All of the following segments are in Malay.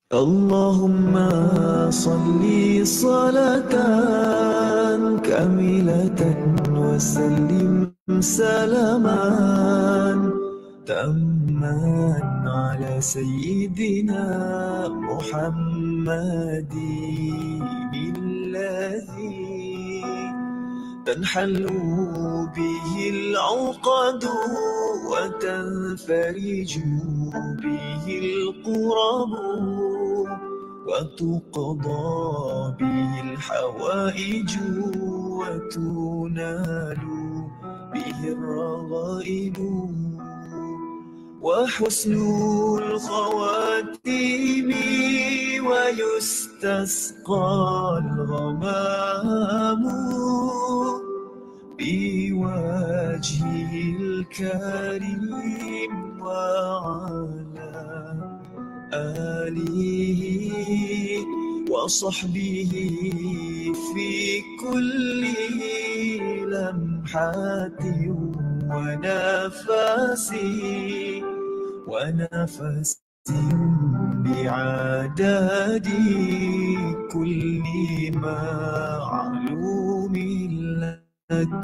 اللهم صل صلاة كاملة وسلم سلاما تاما على سيدنا محمد الذي تنحل به العقد وتنفرج به القرب وتقضى به الحوائج وتنال به الرغائب وحسن الخواتيم ويستسقى الغمام بوجهه الكريم وعلى آله وصحبه في كل لمحة ونفس بعدد كل معلوم لك.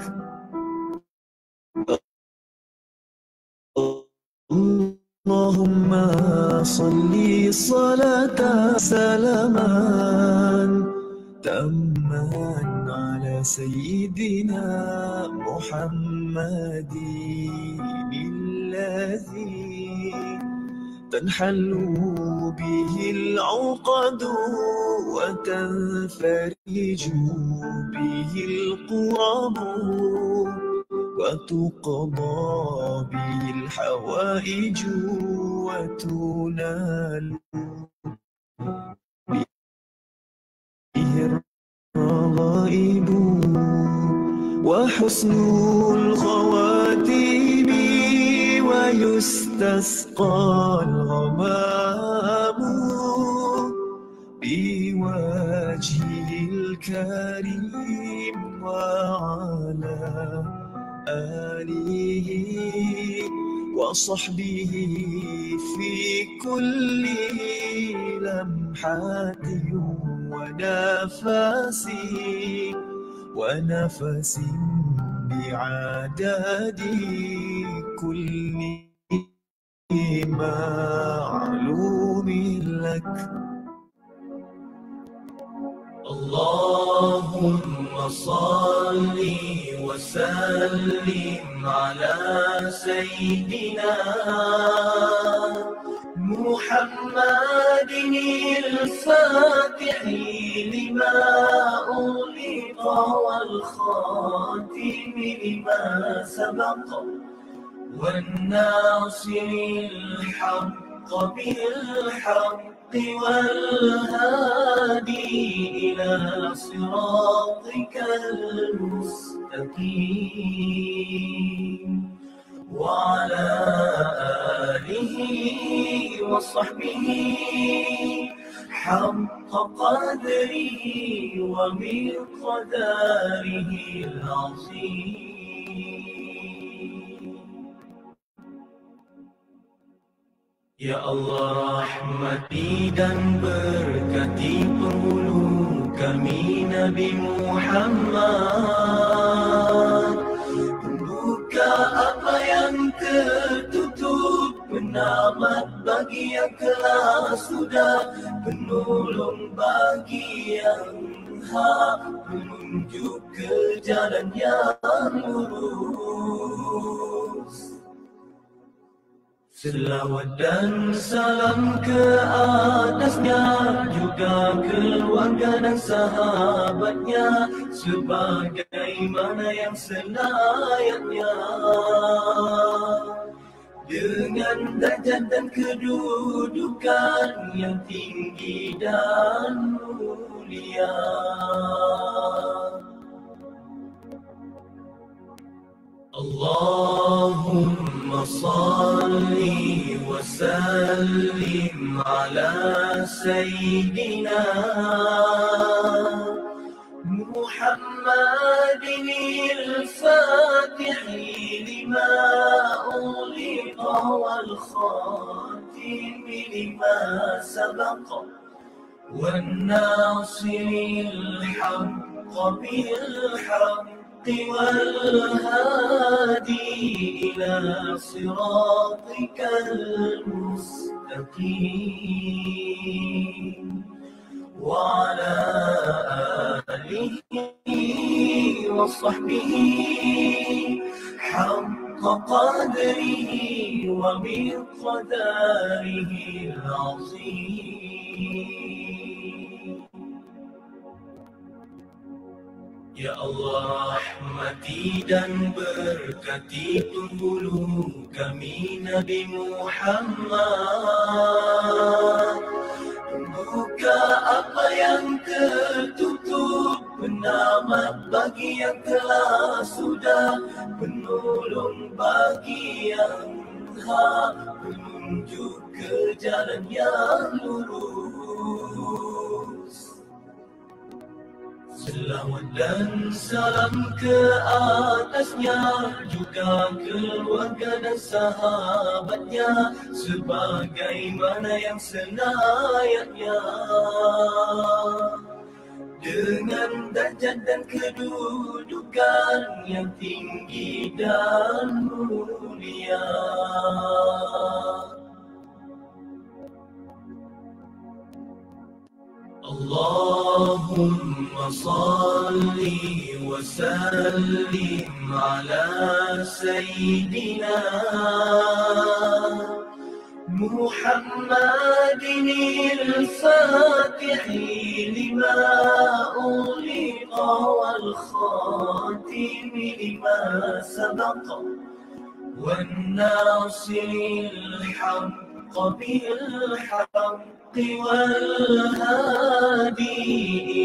اللهم صل صلاة سلاما تاما على سيدنا محمد الذي تنحل به العقد وتنفرج به القرب وتقضى به الحوائج وتنال به الرغائب وحسن الخواتيم ويستسقى الغمام بوجهه الكريم وعلى آله وصحبه في كل لمحة ونفس بعدد كل معلوم لك. اللهم صل وسلم على سيدنا محمد الفاتح لما أغلق والخاتم لما سبق والناصر الحق بالحق والهادي إلى صراطك المستقيم وعلى آله وصحبه حق قدره ومقداره العظيم. Ya Allah, rahmati dan berkati penghulu kami Nabi Muhammad, membuka apa yang tertutup, penamat bagi yang kelas sudah, penolong bagi yang hak, menunjuk ke jalan yang lurus. Selawat dan salam ke atasnya, juga keluarga dan sahabatnya, sebagaimana yang selayaknya, dengan derajat dan kedudukan yang tinggi dan mulia. Allahumma salli wa sallim ala sayyidina Muhammadin al-Fatih lima ughliqa والخاتم لما سبق والناصر الحق بالحق والهادي إلى صراطك المستقيم وعلى آله وصحبه حق قدره ومقداره العظيم. Ya Allah, rahmati dan berkati penghulu kami Nabi Muhammad. Buka apa yang tertutup, penamat bagi yang telah sudah, penolong bagi yang hak, penunjuk ke jalan yang lurus. Selawat dan salam ke atasnya, juga keluarga dan sahabatnya, sebagaimana yang selayaknya. Dengan darjat dan kedudukan yang tinggi dan mulia. Allahumma salli wa sallim ala sayyidina Muhammadin al-Fatih lima ughliqa wal khatim lima sabaqa wan nasiril haqq bil haqq والهادي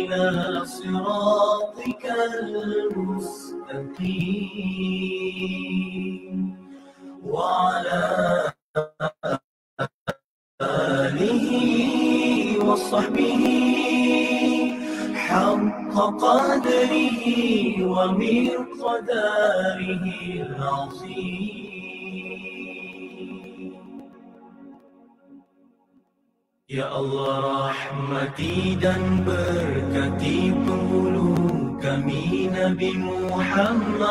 إلى صراطك المستقيم وعلى آله وصحبه حق قدره ومقداره العظيم. Ya Allah, rahmati dan berkati penghulu kami Nabi Muhammad.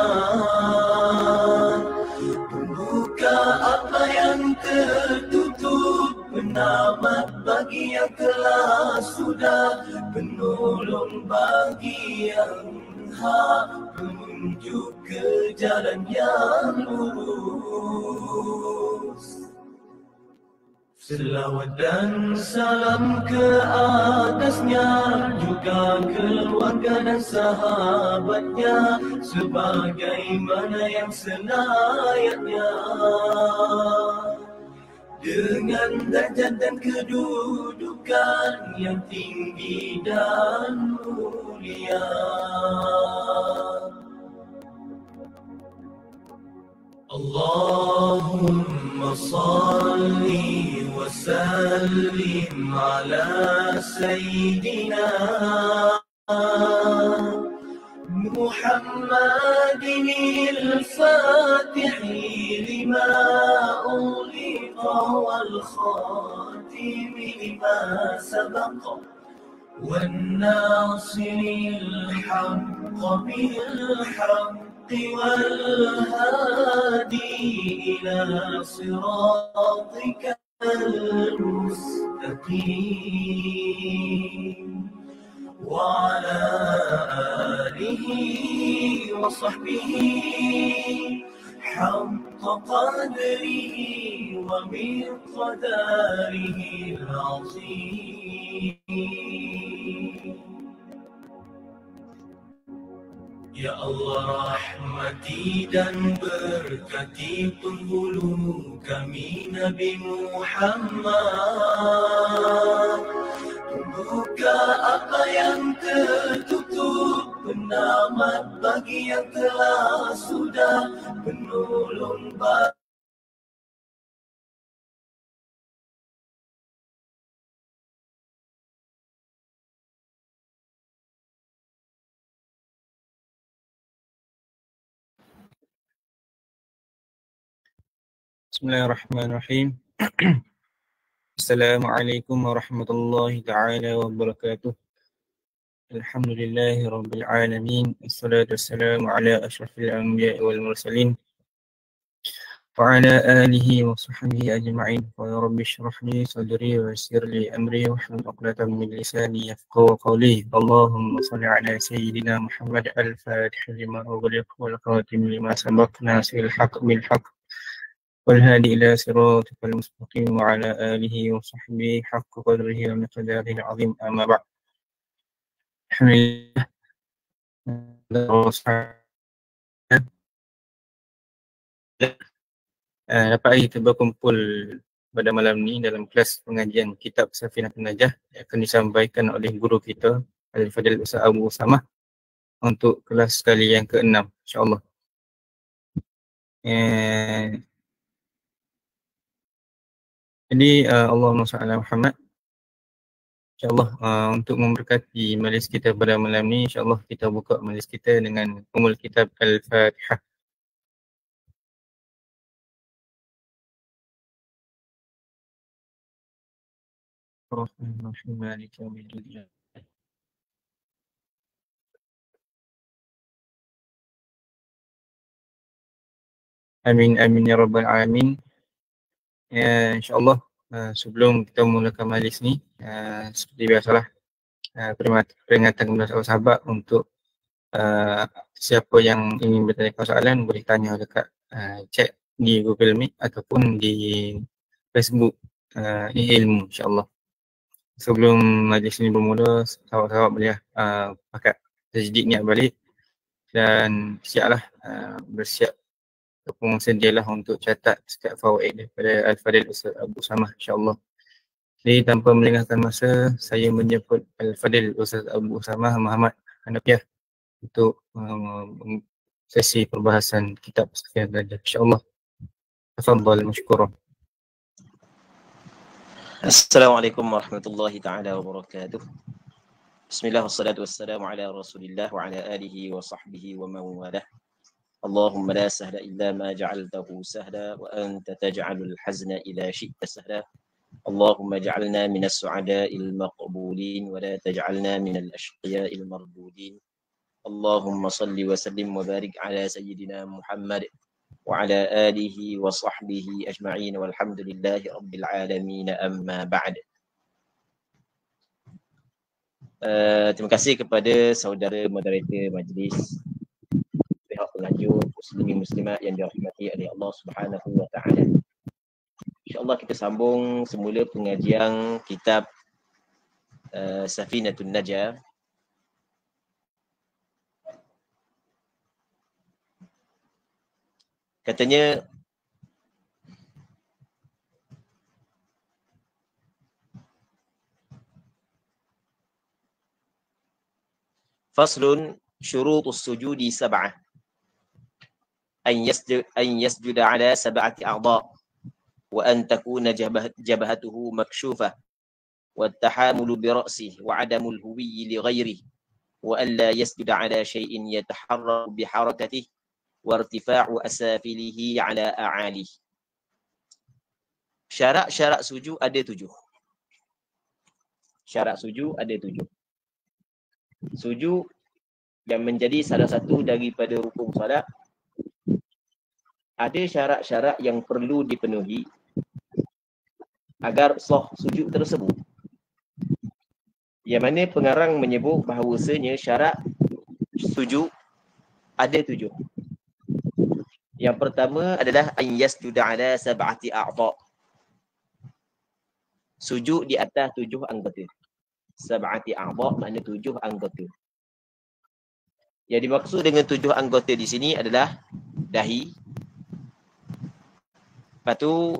Buka apa yang tertutup, penamat bagi yang telah sudah, penolong bagi yang hak, penunjuk ke jalan yang lurus. Selawat dan salam ke atasnya, juga keluarga dan sahabatnya, sebagaimana yang selayaknya. Dengan darjat dan kedudukan yang tinggi dan mulia. Allahumma salli wa sallim ala sayyidina Muhammadin al-Fatih lima ughliqa wal khatim lima sabaqa wan nasiril haqq bil haqq والهادي إلى صراطك المستقيم وعلى آله وصحبه حق قدره ومقداره العظيم. Ya Allah, rahmati dan berkati penghulu kami Nabi Muhammad. Buka apa yang tertutup, penamat bagi yang telah sudah, penolong bagi Bismillahirrahmanirrahim. Assalamualaikum warahmatullahi ta'ala wabarakatuh. Alhamdulillahi rabbil alamin. Assalatu wassalamu ala asyrafil anbiya'i wal mursalin wa ala alihi wa sahbihi ajma'in. Wa ya rabbi shrah li sadri wa yassir li amri wa hlul 'uqdatam min lisani yafqahu qawli. Allahumma shalli ala sayyidina Muhammad al-Fatih lima ughliq wal khatim lima sabaq nasil haqq bil haqq والهادي إلى صراطك المستقيم وعلى آله وصحبه حق قدره ومقداره العظيم أما بعد. الحمد لله dapat kita berkumpul pada malam ni dalam kelas pengajian kitab Safinatun Najah yang akan disampaikan oleh guru kita Al-Fadil Ustaz Abu Usamah untuk kelas kali yang ke-6 insya-Allah. Jadi Allahumma salli ala Muhammad. InsyaAllah untuk memberkati majlis kita pada malam ni, insyaAllah kita buka majlis kita dengan umul kitab Al-Fatihah. Amin amin ya rabbal alamin. InsyaAllah sebelum kita mulakan majlis ni, seperti biasalah peringatan kepada sahabat untuk siapa yang ingin bertanya soalan boleh tanya dekat chat di Google Meet ataupun di Facebook ilmu insyaAllah. Sebelum majlis ni bermula, sahabat-sahabat boleh pakai tajdid niat balik dan siaplah bersiap ataupun sedialah untuk catat setiap fawaid daripada Al-Fadil Ustaz Abu Usamah insyaAllah. Jadi tanpa melengahkan masa, saya menjemput Al-Fadil Ustaz Abu Usamah Muhammad Hanafiah untuk sesi perbahasan kitab Safinatun Najah insyaAllah. Tafadhal mashkurah. Assalamualaikum warahmatullahi ta'ala wabarakatuh. Bismillah wassalatu wassalamu ala rasulillah wa ala alihi wa sahbihi wa mawalah. Allahumma la sahla illa ma ja'altahu sahla wa anta taj'alul hazna ila syi'ta sahla. Allahumma ja'alna minas su'ada'il maqbulin wa la taj'alna minal ashqiya'il mardudin. Allahumma salli wa sallim wa barik ala sayyidina Muhammad wa ala alihi wa sahbihi ajma'in walhamdulillahi rabbil alamin amma ba'd. Terima kasih kepada saudara moderator majlis, pihak penganjur, muslimin muslimat yang dirahmati oleh Allah Subhanahu wa taala. InsyaAllah kita sambung semula pengajian kitab Safinatun Najah. Katanya faslun syurutus sujudi sab'ah an yasjuda ala sab'ati a'dha wa an takuna jabhatuhu makshufah wa tahamulu bi ra'sihi wa adamul huwiyyi li ghairihi wa an la yasjuda ala shay'in yataharraku bi harakatihi wa irtifa'u asafilihi ala a'alihi. Syarat-syarat sujud ada 7. Syarat sujud ada 7. Sujud yang menjadi salah satu daripada rukun solat, ada syarat-syarat yang perlu dipenuhi agar sah sujud tersebut. Yang mana pengarang menyebut bahawasanya syarat sujud ada 7. Yang pertama adalah an yasjuda ala sab'ati a'dha. Sujud di atas 7 anggota. Sab'ati a'dha makna 7 anggota. Yang dimaksud dengan 7 anggota di sini adalah dahi, lepas tu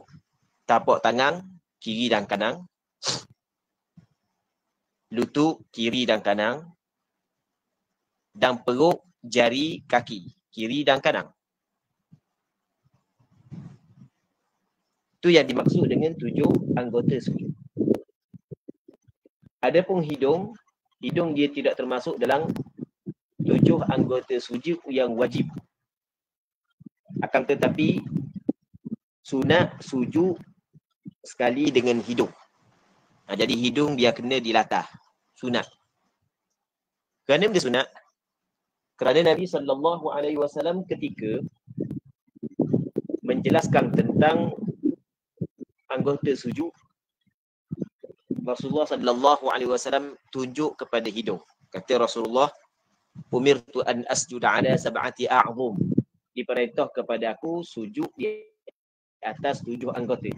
tapak tangan kiri dan kanan, lutut kiri dan kanan, dan perut jari kaki kiri dan kanan. Itu yang dimaksud dengan 7 anggota sujud. Adapun hidung dia tidak termasuk dalam 7 anggota sujud yang wajib. Akan tetapi sunat sujud sekali dengan hidung. Jadi hidung dia kena dilatah. Sunat. Kerana benda sunat? Kerana Nabi SAW ketika menjelaskan tentang anggota sujud, Rasulullah SAW tunjuk kepada hidung. Kata Rasulullah, umirtu an asjuda ala sab'ati a'zum. Diperintah kepada aku sujud di atas 7 anggota.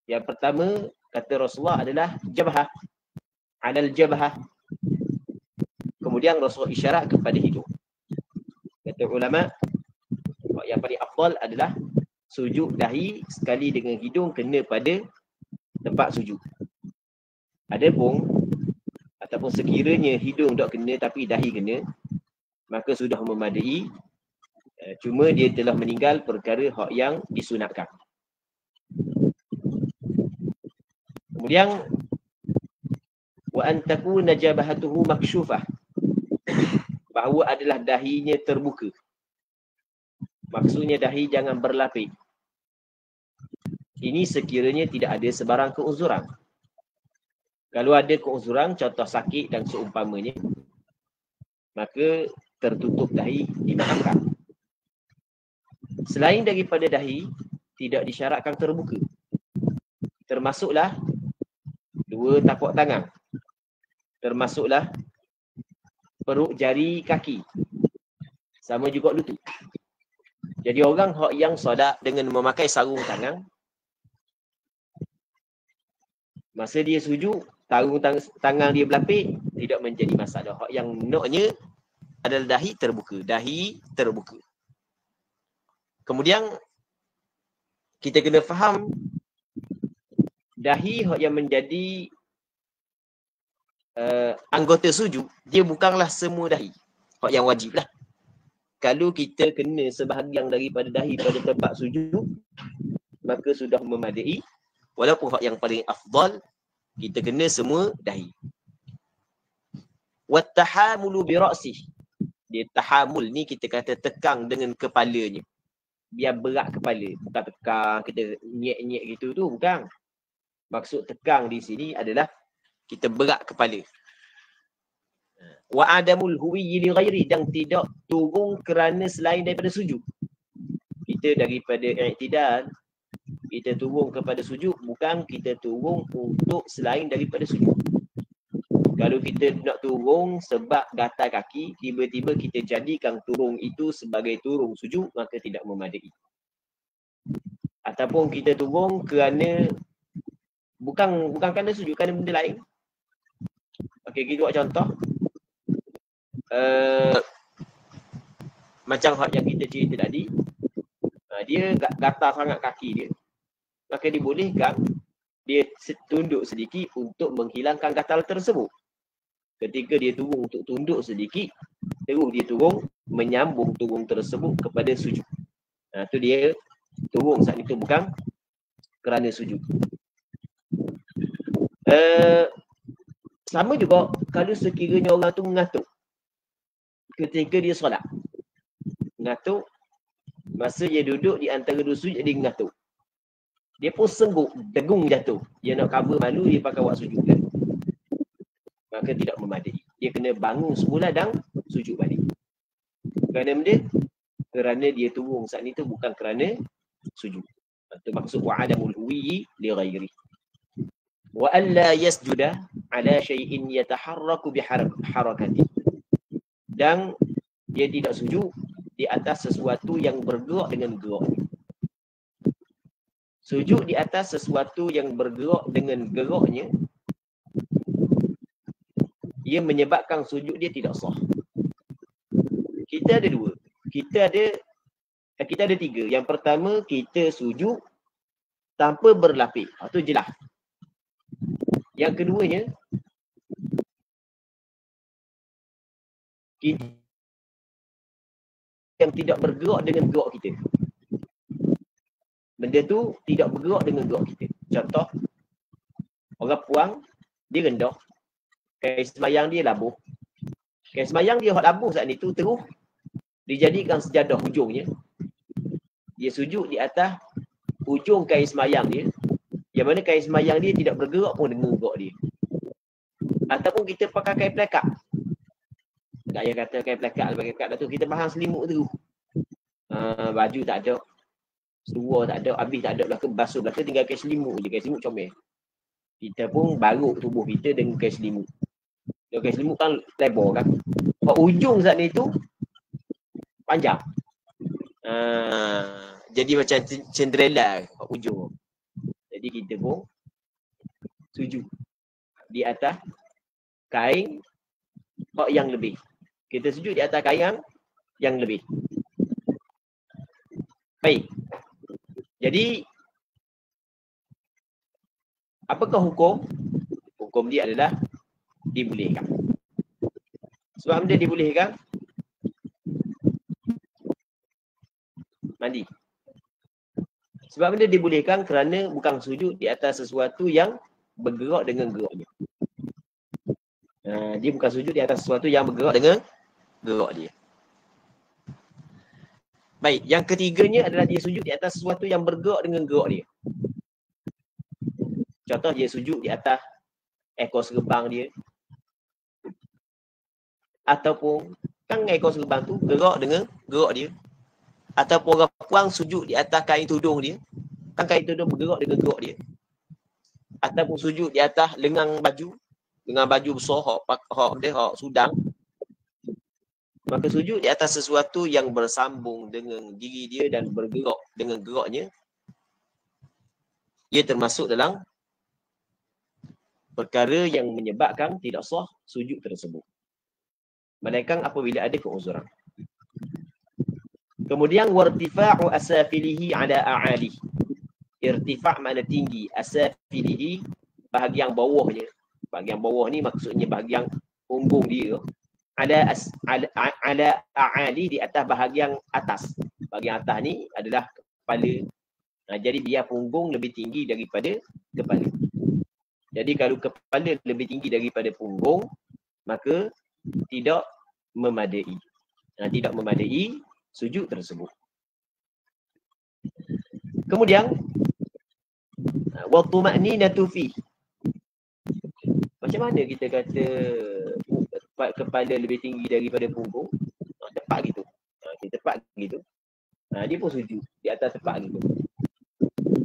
Yang pertama, kata Rasulullah adalah jabhah. Alal jabhah. Kemudian Rasulullah isyarat kepada hidung. Kata ulama, yang paling afdal adalah sujud dahi sekali dengan hidung kena pada tempat sujud. Adapun ataupun sekiranya hidung tak kena tapi dahi kena, maka sudah memadai. Cuma dia telah meninggal perkara hak yang disunatkan. Kemudian wa an takuna jabhatuhu maksyufah. Bahawa adalah dahinya terbuka. Maksudnya dahi jangan berlapik. Ini sekiranya tidak ada sebarang keuzuran. Kalau ada keuzuran, contoh sakit dan seumpamanya, maka tertutup dahi dimaafkan. Selain daripada dahi, tidak disyaratkan terbuka. Termasuklah 2 tapak tangan. Termasuklah perut jari kaki. Sama juga lutut. Jadi orang yang sodak dengan memakai sarung tangan, masa dia sujud, tangan dia berlapik, tidak menjadi masalah. Hak yang naknya adalah dahi terbuka. Dahi terbuka. Kemudian, kita kena faham, dahi hak yang menjadi anggota sujud, dia bukanlah semua dahi. Hak yang wajib lah. Kalau kita kena sebahagian daripada dahi pada tempat sujud, maka sudah memadai. Walaupun hak yang paling afdal, kita kena semua dahi. Wattahamulu bira'sih. Dia tahamul ni kita kata tekang dengan kepalanya. Biar berat kepala. Bukan tekang, kita nyek-nyek gitu tu, bukan. Maksud tekang di sini adalah kita berat kepala. Wa adamul huwiyyi li ghairi, dan tidak turun kerana selain daripada sujud. Kita daripada i'tidal, kita turun kepada sujud, bukan kita turun untuk selain daripada sujud. Kalau kita nak turun sebab gatal kaki, tiba-tiba kita jadikan turun itu sebagai turun sujud, maka tidak memadai. Ataupun kita turun kerana bukan kerana sujud, kerana benda lain. Okey, kita buat contoh. Macam hak yang kita cerita tadi, dia gatal sangat kaki dia. Maka dibolehkan dia tunduk sedikit untuk menghilangkan gatal tersebut. Ketika dia turun untuk tunduk sedikit, terus dia turun menyambung turun tersebut kepada sujud. Itu dia turun saat itu bukan kerana sujud. Sama juga kalau sekiranya orang tu mengantuk ketika dia solat. Mengantuk, masa dia duduk di antara 2 sujud dia mengantuk. Dia pun sengguk, degung jatuh. Dia nak cover malu, dia pakai wak sujud kan. Maka tidak memadai. Dia kena bangun semula dan sujud balik. Kerana benda? Kerana dia turun saat itu bukan kerana sujud. Itu maksud wa'adamul huwiyyi li ghairi. Wa alla yasjuda ala syai'in yataharraku biharakati. Dan dia tidak sujud di atas sesuatu yang bergerak dengan gerak. Sujud di atas sesuatu yang bergerak dengan geraknya, ia menyebabkan sujud dia tidak sah. Kita ada 2. Kita ada 3. Yang pertama, kita sujud tanpa berlapik. Itu jelas. Yang keduanya, kita yang tidak bergerak dengan gerak kita. Benda tu tidak bergerak dengan gerak kita. Contoh, orang puang, dia rendah. Kain semayang dia labuh. Kain semayang dia hot labuh saat itu terus dijadikan sejadah hujungnya. dia sujud di atas ujung kain semayang dia, yang mana kain semayang dia tidak bergerak pun dengan gerak dia. Ataupun kita pakai kain pelekat. Tak payah kata kain pelekat tu, kita pasang selimut tu. Baju tak ada, seluar tak ada, habis tak ada belakang, basuh belakang, tinggal kain selimut je, kain selimut comel. Kita pun baruk tubuh kita dengan kain selimut. Kain selimut kan lebar kan. Ujung zat ni tu panjang. Jadi macam Cinderella ujung. Jadi kita pun sujud di atas kain yang lebih. Kita sujud di atas kain yang lebih. Baik. Jadi apakah hukum? Hukum dia adalah dibolehkan. Sebab benda dibolehkan? Mandi. Sebab benda dibolehkan kerana bukan sujud di atas sesuatu yang bergerak dengan geraknya. Dia bukan sujud di atas sesuatu yang bergerak dengan gerak dia. Baik, yang ketiganya adalah dia sujud di atas sesuatu yang bergerak dengan gerak dia. Contoh, dia sujud di atas ekor serbang dia. Ataupun, kan ekor serbang tu gerak dengan gerak dia. Ataupun orang puang sujud di atas kain tudung dia. Kan kain tudung bergerak dengan gerak dia. Ataupun sujud di atas lengan baju. Dengan baju besar, hak sudang. Maka sujud di atas sesuatu yang bersambung dengan diri dia dan bergerak dengan geraknya, ia termasuk dalam perkara yang menyebabkan tidak sah sujud tersebut. Melainkan apabila ada keuzuran. Kemudian wartifa'u asafilihi ala a'ali. Irtifa' makna tinggi, asafilihi bahagian bawahnya. Bahagian bawah ni maksudnya bahagian punggung dia. Ala a'ali, di atas bahagian atas. Bahagian atas ni adalah kepala. Jadi dia punggung lebih tinggi daripada kepala. Jadi kalau kepala lebih tinggi daripada punggung, maka tidak memadai. Tidak memadai sujud tersebut. Kemudian wa tuma'ninatu fi. Macam mana kita kata kepala lebih tinggi daripada punggung? Tepat gitu. Tepat gitu. Dia pun sujud di atas tepat gitu.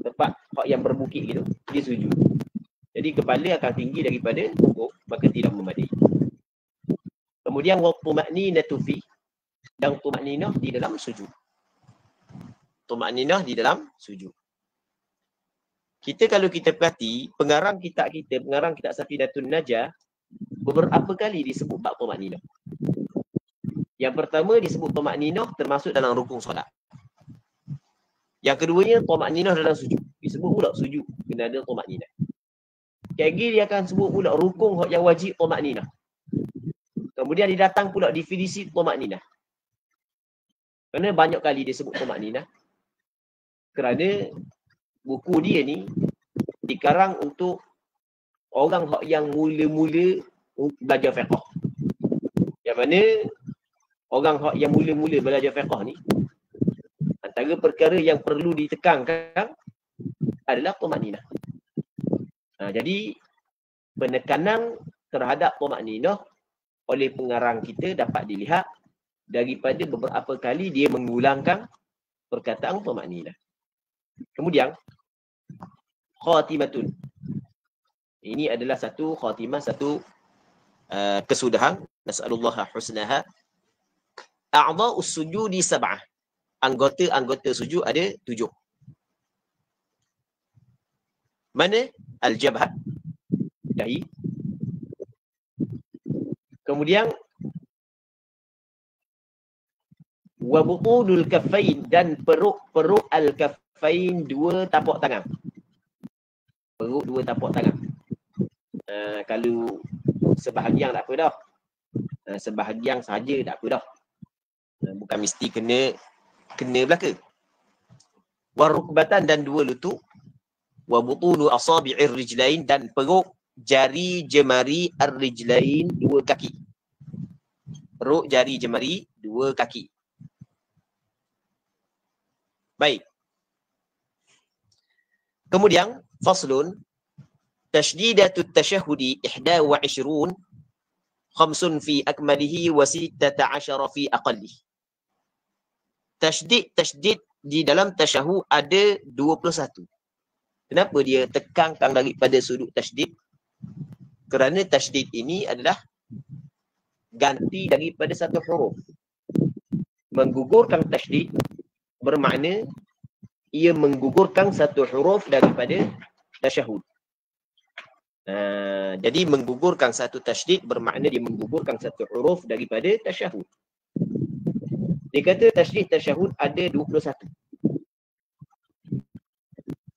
Tepat yang berbukit gitu, dia sujud. Jadi kepala akan tinggi daripada punggung, maka tidak memadai. Kemudian wa tuma'ninatu fi, dan tuma'ninah di dalam sujud. Tuma'ninah di dalam sujud. Kita kalau kita perhati, pengarang kitab Safidatun Najah, beberapa kali disebut bab tuma'ninah. Yang pertama disebut tuma'ninah termasuk dalam rukun solat. Yang keduanya tuma'ninah dalam sujud. Disebut pula sujud kena ada tuma'ninah. Lagi dia akan sebut pula rukun yang wajib tuma'ninah. Kemudian dia datang pula definisi tuma'ninah. Kerana banyak kali dia sebut tuma'ninah. Kerana buku dia ni dikarang untuk orang yang mula-mula belajar fiqh. Yang mana orang yang mula-mula belajar fiqh ni, antara perkara yang perlu ditekankan adalah tuma'ninah. Jadi penekanan terhadap tuma'ninah oleh pengarang kita dapat dilihat daripada beberapa kali dia mengulangkan perkataan tuma'ninah. Kemudian khatimatun. Ini adalah satu khatimah, satu kesudahan. Nas'alullah husnaha. A'dha'us sujudi sab'ah. Anggota-anggota sujud ada 7. Mana? Al-jabhah, dahi. Kemudian wa butunul kaffain, dan perut al-kaffain, 2 tapak tangan. Perut 2 tapak tangan. Kalau sebahagian tak apa dah. Sebahagian sahaja tak apa dah. Bukan mesti kena belaka. Wa rukbatan, dan 2 lutut. Wa butunu asabi'ir rijlain, dan perut jari jemari ar-rijlain, 2 kaki. Perut jari jemari 2 kaki. Baik. Kemudian faslun tashdidatut tashahhudi 21 khamsun fi akmalihi wa 16 fi aqallih. Tasydid di dalam tasyahud ada 21. Kenapa dia tekankan daripada sudut tasydid? Kerana tasydid ini adalah ganti daripada satu huruf. Menggugurkan tasydid bermakna ia menggugurkan satu huruf daripada tasyahud. Jadi menggugurkan satu tasydid bermakna dia menggugurkan satu huruf daripada tasyahud. Dia kata tasydid tasyahud ada 21.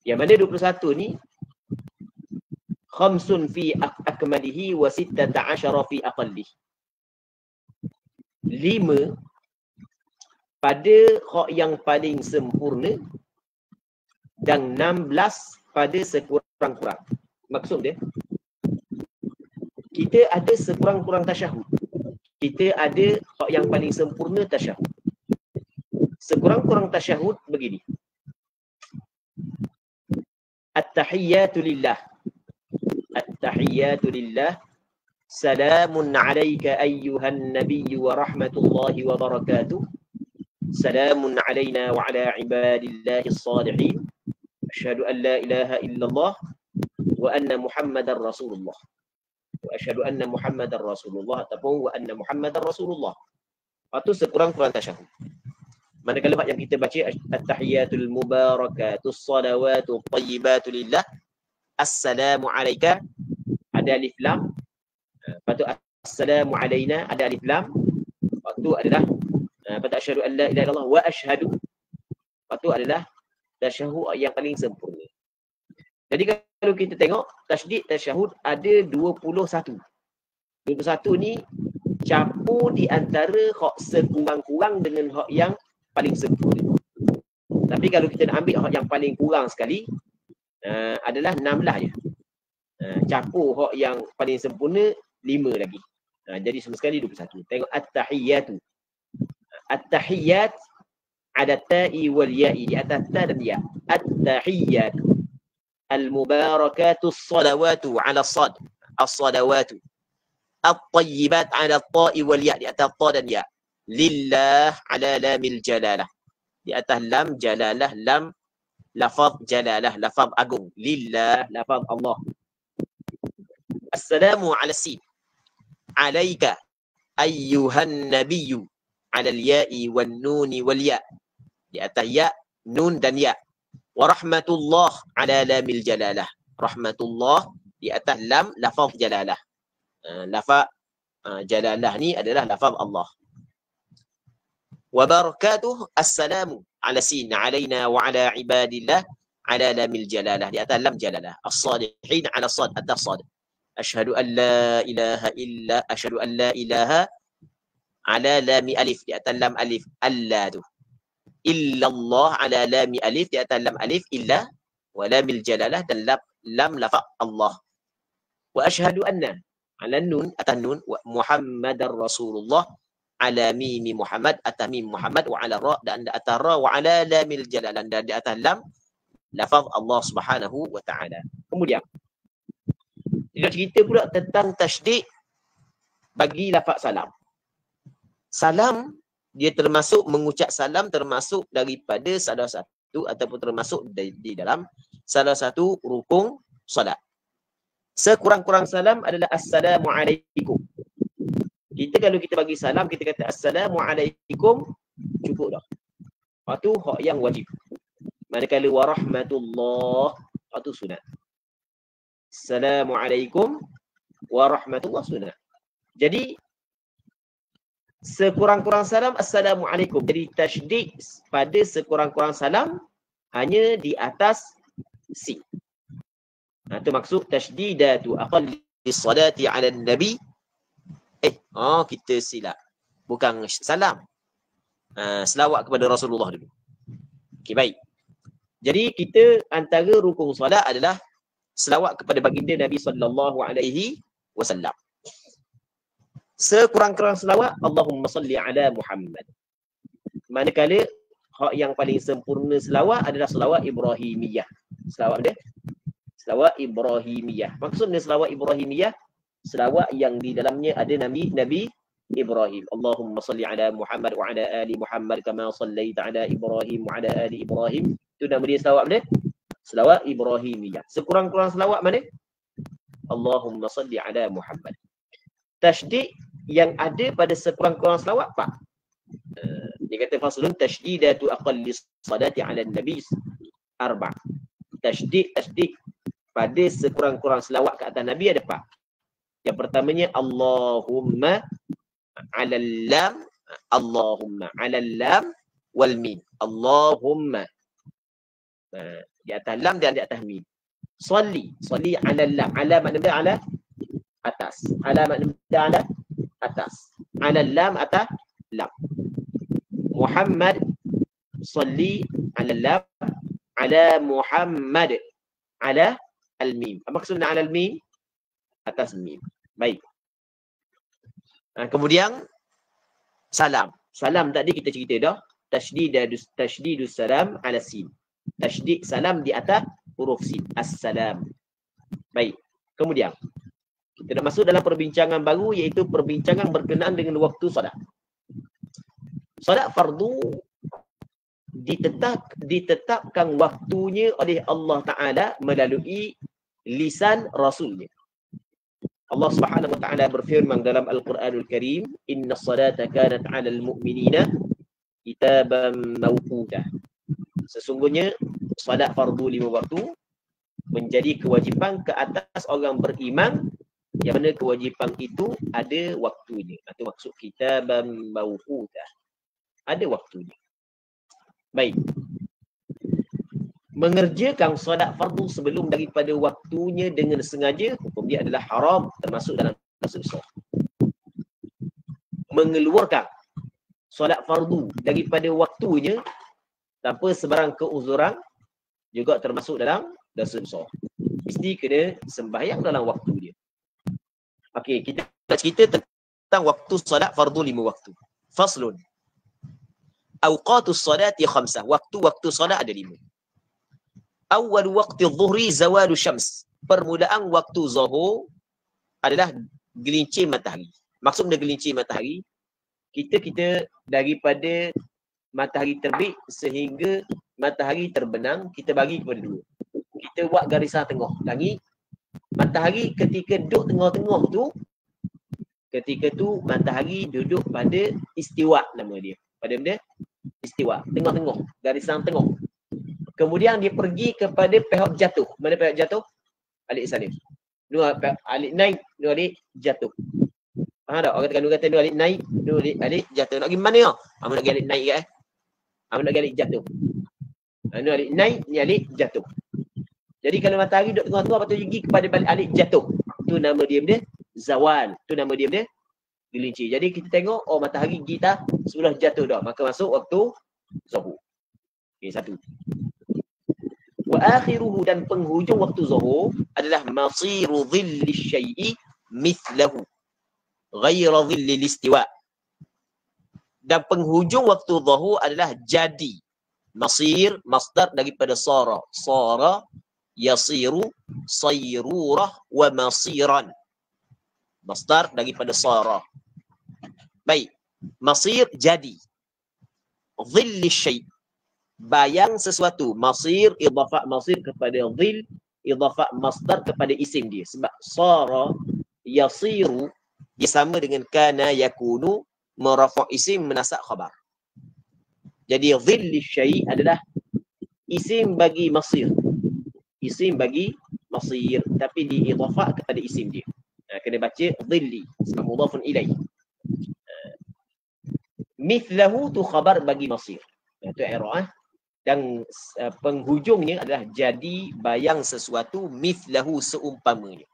Yang mana 21 ni khamsun fi akmalihi wa 16 fi aqallih. 5 pada hak yang paling sempurna dan 16 pada sekurang-kurang. Maksud dia, kita ada sekurang-kurang tasyahud. Kita ada hak yang paling sempurna tasyahud. Sekurang-kurang tasyahud begini. At-tahiyyatu lillah. At-tahiyyatu lillah. Salamun alayka ayyuhan nabiyyu wa rahmatullahi wa barakatuh. Salamun alayna wa ala ibadillahi as-salihin. Asyhadu an la ilaha illallah wa anna Muhammadar Rasulullah. Wa asyhadu anna Muhammadar Rasulullah ataupun wa anna Muhammadar Rasulullah. Itu sekurang-kurang tasyahud. Manakala yang kita baca at-tahiyyatul mubarakatus salawatu thayyibatu lillah, assalamu alayka ada alif lam, lepas tu assalamu alayna ada alif lam, lepas tu adalah lepas tu asyhadu an la ilaha illallah wa asyhadu, lepas tu adalah tasyahud yang paling sempurna. Jadi kalau kita tengok tasydid tasyahud ada 21. 21 ni campur di antara hak sekurang-kurang dengan hak yang paling sempurna. Tapi kalau kita nak ambil hak yang paling kurang sekali adalah 16 je. Campur hak yang paling sempurna 5 lagi. Jadi semua sekali 21. Tengok at-tahiyyatu. At-tahiyyat ada ta'i wal ya'i, di atas ta dan ya. At-tahiyyatu al-mubarakatus salawatu ala sad. As-salawatu. At-tayyibat ala ta'i wal ya', di atas ta dan ya. Lillah ala lamil jalalah. Di atas lam jalalah, lam lafaz jalalah, lafaz agung. Lillah, lafaz Allah. Assalamu ala sin. Alaika ayyuhan nabiyyu ala al-ya'i wan nuni wal ya'. Di atas ya, nun dan ya. Wa rahmatullah ala lamil jalalah. Rahmatullah di atas lam lafaz jalalah. Lafaz jalalah ni adalah lafaz Allah. Wa barakatuh assalamu ala sin alaina wa ala ibadillah ala lamil jalalah, di atas lam jalalah. As-salihin ala sad, atas sad. Asyhadu an la ilaha illa, asyhadu an la ilaha ala lami alif, di atas lam alif alla tu. Illallah ala lami alif, di atas lam alif illa, wa lamil jalalah dan lam lafaz Allah. Wa asyhadu anna ala nun, atas nun, wa Muhammadar Rasulullah ala mimi Muhammad, atas mim Muhammad, wa ala ra dan atas ra, wa ala lamil jalalah dan di atas lam lafaz Allah Subhanahu wa taala. Kemudian dia cerita pula tentang tasydid bagi lafaz salam. Salam dia termasuk mengucap salam termasuk daripada salah satu ataupun termasuk di dalam salah satu rukun solat. Sekurang-kurang salam adalah assalamualaikum. Kita kalau kita bagi salam, kita kata assalamualaikum, cukup dah. Lepas tu hak yang wajib. Manakala warahmatullah, lepas tu sunat. Assalamualaikum warahmatullah sunat. Jadi sekurang-kurang salam assalamualaikum. Jadi tasydid pada sekurang-kurang salam hanya di atas sin. Itu maksud tasydidatu aqalli salati ala nabi. Kita silap. Bukan salam. Selawat kepada Rasulullah dulu. Okey, baik. Jadi kita antara rukun solat adalah selawat kepada baginda Nabi sallallahu alaihi wasallam. Sekurang-kurang selawat Allahumma salli ala Muhammad. Manakala hak yang paling sempurna selawat adalah selawat Ibrahimiyah. Selawat dia Selawat Ibrahimiyah. Maksudnya selawat Ibrahimiyah, selawat yang di dalamnya ada Nabi Ibrahim. Allahumma salli ala Muhammad wa ala ali Muhammad kama sallaita ala Ibrahim wa ala ali Ibrahim. Itu nama dia selawat mana? Selawat Ibrahimiyah. Sekurang-kurang selawat mana? Allahumma salli ala Muhammad. Tasydid yang ada pada sekurang-kurang selawat apa? Dia kata faslun tasydidatu aqalli salati ala nabi arba'. Tasydid pada sekurang-kurang selawat ke atas Nabi ada apa? Yang pertamanya Allahumma 'alal lam, Allahumma 'alal lam wal mim. Allahumma. Di atas lam dan di atas mim. Salli 'alal lam. Ala makna ala atas. Ala makna ala atas. 'Alal lam atas lam. Muhammad salli 'alal lam ala Muhammad ala al-mim. Apa maksudnya ala al-mim? Atas mim. Baik. Kemudian salam. Salam tadi kita cerita dah. Tasydidus salam ala sin. Tasydid salam di atas huruf sin. Assalam. Baik. Kemudian kita dah masuk dalam perbincangan baru, iaitu perbincangan berkenaan dengan waktu solat. Solat fardu ditetapkan waktunya oleh Allah Ta'ala melalui lisan Rasulnya. Allah Subhanahu wa Ta'ala berfirman dalam Al-Quranul Karim, "Inna salata kanat 'alal mu'minina kitaban mawquta." Sesungguhnya salat fardu 5 waktu menjadi kewajipan ke atas orang beriman, yang mana kewajipan itu ada waktunya. Itu maksud kitaban mawquta. Ada waktunya. Baik. Mengerjakan solat fardu sebelum daripada waktunya dengan sengaja, hukum dia adalah haram, termasuk dalam dosa besar. Mengeluarkan solat fardu daripada waktunya tanpa sebarang keuzuran juga termasuk dalam dosa besar. Mesti kena sembahyang dalam waktu dia. Okey, kita nak cerita tentang waktu solat fardu 5 waktu. Faslun. Awqatus salati khamsah. Waktu-waktu solat ada 5. Awal waqti dhuhri zawalu syams. Permulaan waktu zuhur adalah gelincir matahari. Maksudnya gelincir matahari, kita daripada matahari terbit sehingga matahari terbenam, kita bagi kepada 2. Kita buat garisan tengah. Langit, matahari ketika duduk tengah-tengah tu, ketika tu matahari duduk pada istiwa nama dia. Pada benda istiwa, tengah-tengah, garisan tengah. Kemudian dia pergi kepada pihak jatuh. Mana pihak jatuh? Alik salim. Dua alik naik, dua alik jatuh. Faham tak? Orang kata dua alik naik, dua alik jatuh. Nak pergi mana? Amun nak pergi alik naik ke? Amun nak pergi alik jatuh. Dua alik naik, ni alik jatuh. Jadi kalau matahari duduk tengah-tengah, lepas tu pergi kepada balik alik jatuh. Tu nama dia benda zawal. Tu nama dia benda gelincir. Jadi kita tengok, oh matahari kita sudah jatuh dah. Maka masuk waktu zuhur. Okey, satu. Wa akhiruhu, dan penghujung waktu zuhur adalah masiru dhilli syai'i mithlahu ghaira dhilli istiwa. Dan penghujung waktu zuhur adalah jadi. Masir, masdar daripada sara. Sara, yasiru, sayrurah, wa masiran. Masdar daripada sara. Baik. Masir, jadi. Dhilli syai', bayang sesuatu. Masir, idhafah masir kepada dhil, idhafah masdar kepada isim dia. Sebab sara, yasiru, dia sama dengan kana yakunu, merafa' isim menasak khabar. Jadi dhilli syai' adalah isim bagi masir. Isim bagi masir, tapi diidhafah kepada isim dia. Kena baca dhilli sebab mudhafun ilaih. Mithlahu tu khabar bagi masir. Itu i'rab. Dan penghujungnya adalah jadi bayang sesuatu, mithlahu seumpamanya.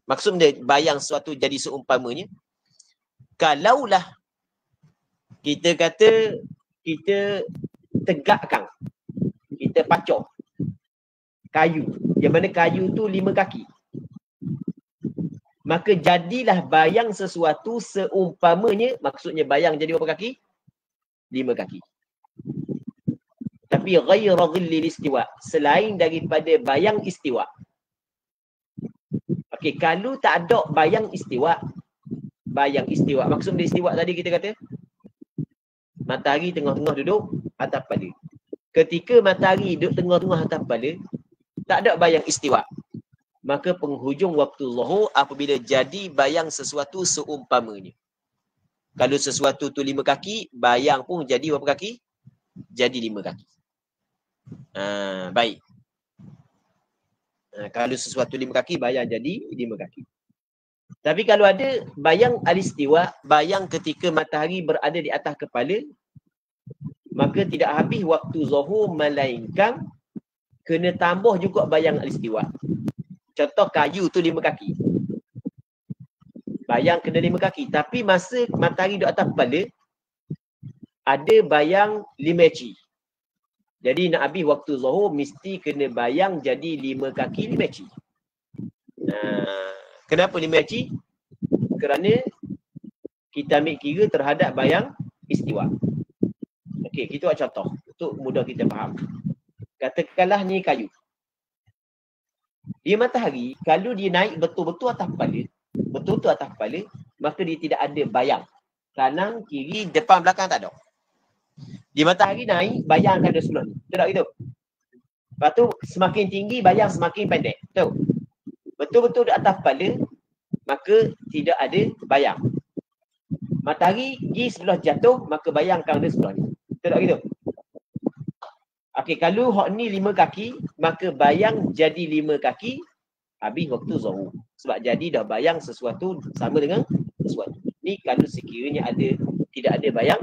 Maksudnya bayang sesuatu jadi seumpamanya. Kalaulah kita kata kita tegakkan, kita pacok kayu, yang mana kayu tu 5 kaki, maka jadilah bayang sesuatu seumpamanya. Maksudnya bayang jadi berapa kaki? 5 kaki. Tapi ghaira dhillil istiwa, selain daripada bayang istiwa. Okey, kalau tak ada bayang istiwa. Bayang istiwa. Maksud dia istiwa tadi kita kata matahari tengah-tengah duduk atas kepala. Ketika matahari duduk tengah-tengah atas kepala, tak ada bayang istiwa. Maka penghujung waktu zuhur apabila jadi bayang sesuatu seumpamanya. Kalau sesuatu tu 5 kaki, bayang pun jadi berapa kaki? Jadi 5 kaki. Baik. Kalau sesuatu 5 kaki, bayang jadi 5 kaki. Tapi kalau ada bayang al-istiwa, bayang ketika matahari berada di atas kepala, maka tidak habis waktu zuhur melainkan kena tambah juga bayang al-istiwa. Contoh kayu tu 5 kaki. Bayang kena 5 kaki. Tapi masa matahari duduk atas kepala, ada bayang 5 eci. Jadi nak habis waktu zuhur, mesti kena bayang jadi 5 kaki 5 eci. Kenapa 5 eci? Kerana kita ambil kira terhadap bayang istiwa. Okey, kita buat contoh untuk mudah kita faham. Katakanlah ni kayu. Dia matahari, kalau dia naik betul-betul atas kepala, betul-betul atas kepala, maka dia tidak ada bayang. Kanan, kiri, depan, belakang tak ada. Di matahari naik, bayang akan ada sebelah ni. Betul tak gitu? Lepas tu, semakin tinggi, bayang semakin pendek. Betul? Betul-betul di atas kepala, maka tidak ada bayang. Matahari pergi sebelah jatuh, maka bayang akan ada sebelah ni. Betul tak gitu? Okey, kalau hak ni 5 kaki, maka bayang jadi 5 kaki, habis waktu zuhur. Sebab jadi dah bayang sesuatu sama dengan sesuatu. Ni kalau sekiranya tidak ada bayang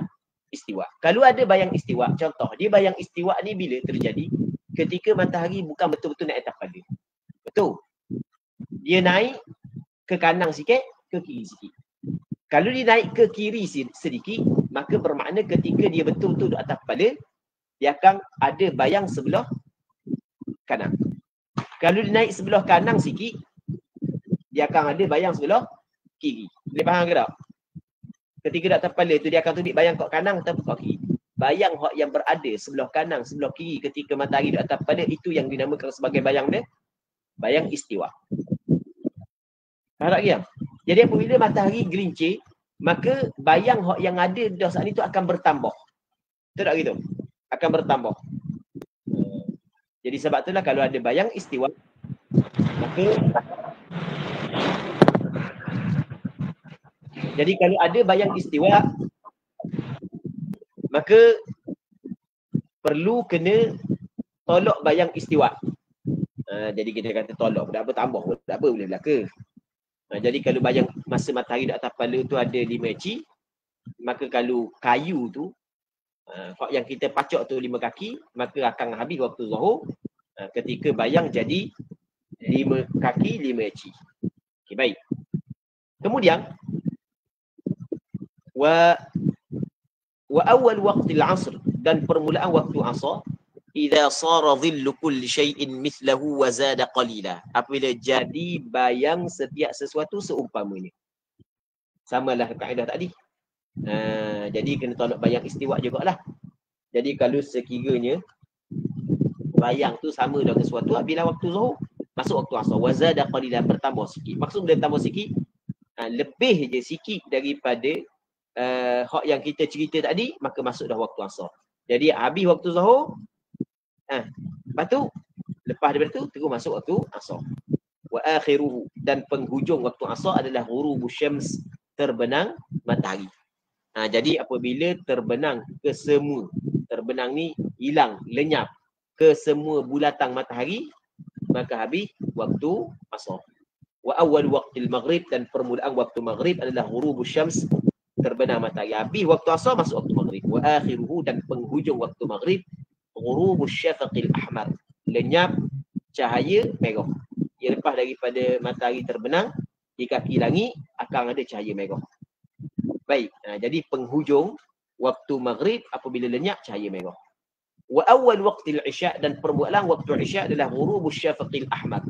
istiwa. Kalau ada bayang istiwa, contoh, dia bayang istiwa ni bila terjadi? Ketika matahari bukan betul-betul naik atas kepala. Betul? Dia naik ke kanan sikit, ke kiri sikit. Kalau dia naik ke kiri sedikit, maka bermakna ketika dia betul-betul duduk atas kepala, dia akan ada bayang sebelah kanan. Kalau dia naik sebelah kanan sikit, dia akan ada bayang sebelah kiri. Boleh faham ke tak? Ketika duduk atas kepala tu, dia akan tunjuk bayang kat kanan atau kat kiri. Bayang yang berada sebelah kanan, sebelah kiri ketika matahari duduk atas kepala, itu yang dinamakan sebagai bayang dia, bayang istiwa. Faham tak ya? Jadi apabila matahari gelincir, maka bayang yang ada dah saat itu akan bertambah. Betul tak gitu? Akan bertambah. Jadi sebab itulah kalau ada bayang istiwa, maka jadi kalau ada bayang istiwa, maka perlu kena tolak bayang istiwa. Jadi kita kata tolak, tak apa tambah, tak apa boleh belaka. Jadi kalau bayang masa matahari di atas kepala tu ada 5 eci, maka kalau kayu tu yang kita pacak tu 5 kaki, maka akan habis waktu zuhur ketika bayang jadi 5 kaki 5 eci. Okey, baik. Kemudian wa awal waqtil asr, dan permulaan waktu asar, idza sara dhillu kulli shay'in mithlahu wa zada qalila, apabila jadi bayang setiap sesuatu seumpamanya. Samalah kaedah tadi. Jadi kena tolak bayang istiwa jugalah. Jadi kalau sekiranya bayang tu sama dengan sesuatu, bila waktu zuhur masuk waktu asar, wa zada qalila, bertambah sikit. Maksud dia tambah sikit, lebih je sikit daripada hak yang kita cerita tadi, maka masuk dah waktu asar. Jadi habis waktu zuhur, lepas tu lepas daripada tu terus masuk waktu asar. Wa akhiruhu, dan penghujung waktu asar adalah ghurubus syams, terbenang matahari. Jadi apabila terbenang ke semua, terbenang ni hilang, lenyap ke semua bulatan matahari, maka habis waktu asar. Wa awal waqtil maghrib, dan permulaan waktu maghrib adalah ghurubus syams, terbenam matahari. Habis waktu asar masuk waktu maghrib. Wa akhiruhu, dan penghujung waktu maghrib ghurubus syafaqil ahmar, lenyap cahaya merah. Ia lepas daripada matahari terbenam, di kaki langit akan ada cahaya merah. Baik, jadi penghujung waktu maghrib apabila lenyap cahaya merah. Wa awal waqtil isya, dan permulaan waktu isya adalah ghurubus syafaqil ahmar,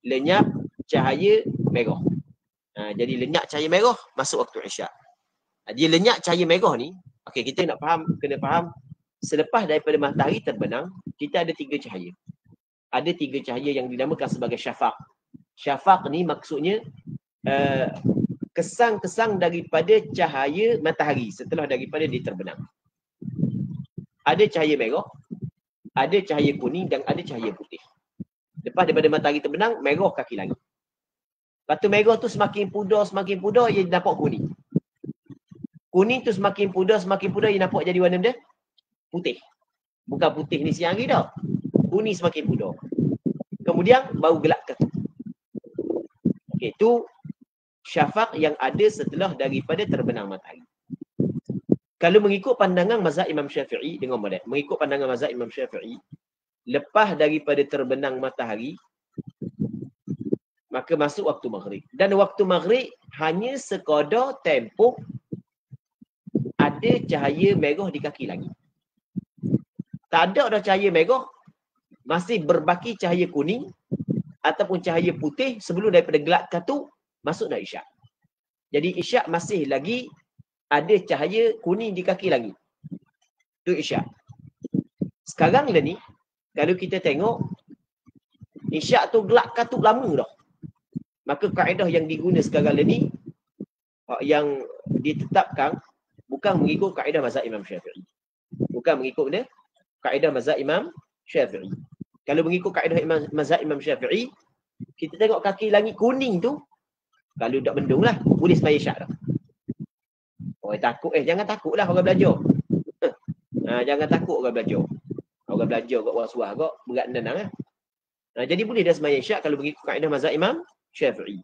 lenyap cahaya merah. Jadi lenyap cahaya merah masuk waktu isya. Dia lenyap cahaya merah ni, okey, kita nak faham, kena faham, selepas daripada matahari terbenam, kita ada 3 cahaya. Ada 3 cahaya yang dinamakan sebagai syafaq. Syafaq ni maksudnya kesang-kesang daripada cahaya matahari setelah daripada dia terbenam. Ada cahaya merah, ada cahaya kuning dan ada cahaya putih. Lepas daripada matahari terbenam, merah kaki langit. Lepas tu merah tu semakin pudar, ia nampak kuning. Kuning tu semakin pudar, ia nampak jadi warna dia putih. Bukan putih ni siang hari dah. Kuning semakin pudar. Kemudian baru gelap katu. Okey, tu syafaq yang ada setelah daripada terbenam matahari. Kalau mengikut pandangan mazhab Imam Syafi'i, dengar model. Mengikut pandangan mazhab Imam Syafi'i, lepas daripada terbenam matahari, maka masuk waktu maghrib. Dan waktu maghrib hanya sekadar tempoh ada cahaya merah di kaki langit. Tak ada dah cahaya merah, masih berbaki cahaya kuning ataupun cahaya putih sebelum daripada gelap katu masuk dah isyak. Jadi isyak masih lagi ada cahaya kuning di kaki langit. Itu isyak. Sekarang lah ni, kalau kita tengok, isyak tu gelap katu lama dah. Maka kaedah yang diguna sekarang lah ni, yang ditetapkan, bukan mengikut kaedah mazhab Imam Syafi'i. Bukan mengikut dia, kaedah mazhab Imam Syafi'i. Kalau mengikut kaedah mazhab Imam Syafi'i, kita tengok kaki langit kuning tu, kalau tak mendung lah, boleh sembahyang isyak dah. Jangan takutlah orang belajar. Jangan takut orang belajar. Orang belajar kat orang suah kat, berat nenang lah. Jadi boleh dah sembahyang isyak kalau mengikut kaedah mazhab Imam Syafi'i.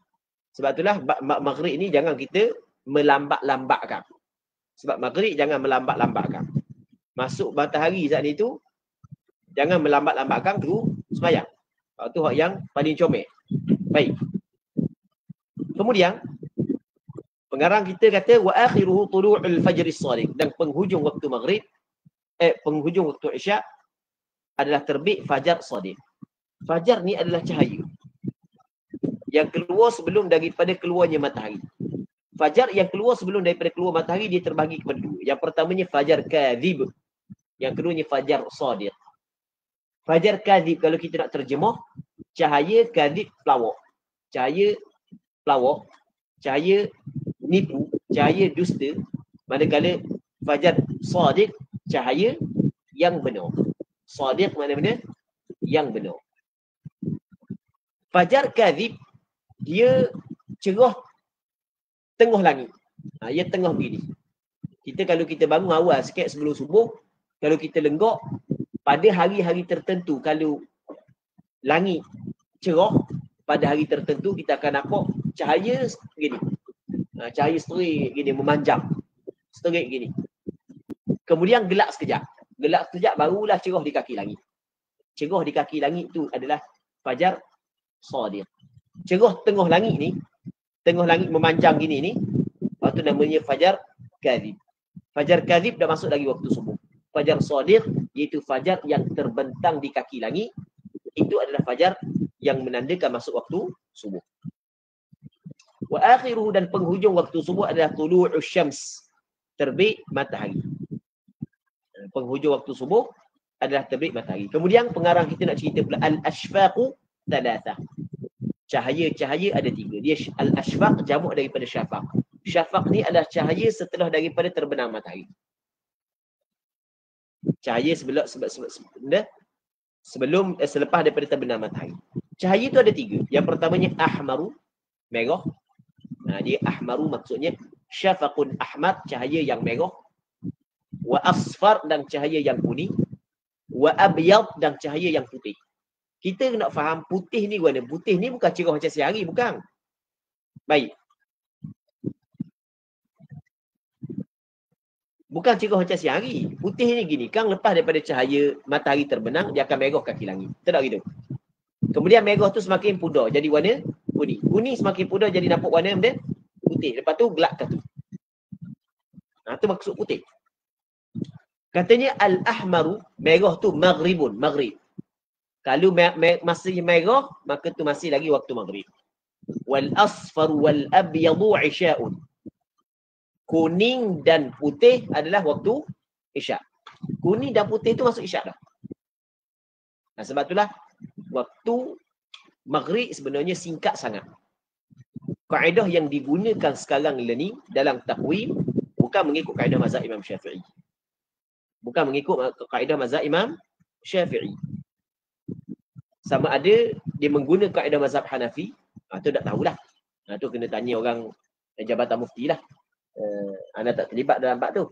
Sebab itulah maghrib ni jangan kita melambat-lambatkan. Sebab maghrib jangan melambat-lambatkan. Masuk matahari saat itu, jangan melambat-lambatkan tu sembahyang. Itu hak yang paling comel. Baik. Kemudian pengarang kita kata wa akhiruhu tulu'ul fajr as-sadiq, dan penghujung waktu maghrib penghujung waktu isyak adalah terbit fajar sadiq. Fajar ni adalah cahaya yang keluar sebelum daripada keluarnya matahari. Fajar yang keluar sebelum daripada keluar matahari dia terbagi kepada dua. Yang pertamanya fajar kadhib, yang keduanya fajar sadiq. Fajar kadhib kalau kita nak terjemah, cahaya kadhib pelawak. Cahaya pelawak, cahaya nipu, cahaya dusta. Manakala fajar sadiq, cahaya yang benar. Sadiq mana-mana yang benar. Fajar kadhib dia cerah tengah langit. Ia tengah begini. Kita kalau kita bangun awal sikit sebelum subuh, kalau kita lenggak pada hari-hari tertentu, kalau langit cerah pada hari tertentu, kita akan nampak cahaya gini. Cahaya straight gini, memanjang. Straight gini. Kemudian gelap sekejap. Gelap sekejap barulah cerah di kaki langit. Cerah di kaki langit tu adalah fajar sadiq. Cerah tengah langit ni, tengah langit memanjang gini ni, waktu namanya fajar kadhib. Fajar kadhib dah masuk lagi waktu subuh. Fajar sadiq iaitu fajar yang terbentang di kaki langit, itu adalah fajar yang menandakan masuk waktu subuh. Wa akhiruhu, dan penghujung waktu subuh adalah tulu'us syams, terbit matahari. Penghujung waktu subuh adalah terbit matahari. Kemudian pengarang kita nak cerita pula al-ashfaqu thalathah. Cahaya-cahaya ada tiga. Dia al-ashfaq jamak daripada syafaq. Syafaq ni adalah cahaya setelah daripada terbenam matahari. Cahaya selepas daripada terbenam matahari. Cahaya tu ada tiga. Yang pertamanya ahmaru, merah. Dia ahmaru maksudnya syafaqun ahmar, cahaya yang merah. Wa asfar, dan cahaya yang kuning. Wa abyad, dan cahaya yang putih. Kita nak faham putih ni warna. Putih ni bukan cerah macam siang hari, bukan. Baik. Bukan cerah macam siang hari. Putih ni gini, kan lepas daripada cahaya matahari terbenam, dia akan merah kaki langit. Betul tak gitu? Kemudian merah tu semakin pudar, jadi warna kuning. Kuning semakin pudar, jadi nampak warna dia putih. Lepas tu gelap katu. Itu maksud putih. Katanya al-ahmaru, merah tu maghribun, maghrib. Kalau masih merah, maka tu masih lagi waktu maghrib. Wal asfaru wal abyadu isya'un. Kuning dan putih adalah waktu isyak. Kuning dan putih tu masuk isyak dah. Sebab itulah waktu maghrib sebenarnya singkat sangat. Kaedah yang digunakan sekarang ni dalam takwim bukan mengikut kaedah mazhab Imam Syafi'i. Bukan mengikut kaedah mazhab Imam Syafi'i. Sama ada dia menggunakan kaedah mazhab Hanafi, tu tak tahulah. Tu kena tanya orang Jabatan Mufti lah. Anda tak terlibat dalam bab tu.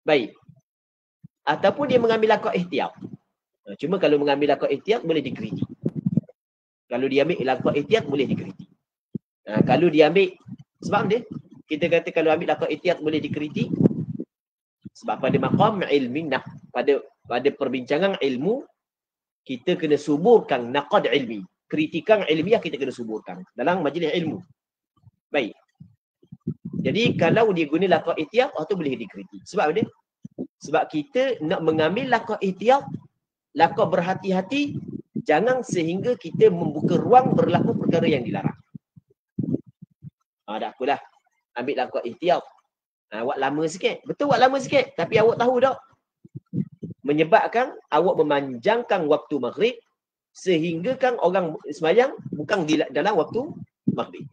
Baik. Ataupun dia mengambil langkah ihtiyat. Cuma kalau mengambil langkah ihtiyat boleh dikritik. Kalau dia ambil langkah ihtiyat boleh dikritik. Kalau dia ambil, sebab dia, kita kata kalau ambil langkah ihtiyat boleh dikritik. Sebab pada maqam ilmi, pada perbincangan ilmu, kita kena suburkan naqad ilmi. Kritikan ilmiah kita kena suburkan dalam majlis ilmu. Baik. Jadi kalau dia guna langkah ihtiyat, tu boleh dikritik. Sebab dia? Sebab kita nak mengambil langkah ihtiyat, langkah berhati-hati, jangan sehingga kita membuka ruang berlaku perkara yang dilarang. Dah apalah. Ambil langkah ihtiyat. Awak lama sikit. Betul awak lama sikit. Tapi awak tahu tak? Menyebabkan awak memanjangkan waktu maghrib sehingga kan orang sembahyang bukan dalam waktu maghrib.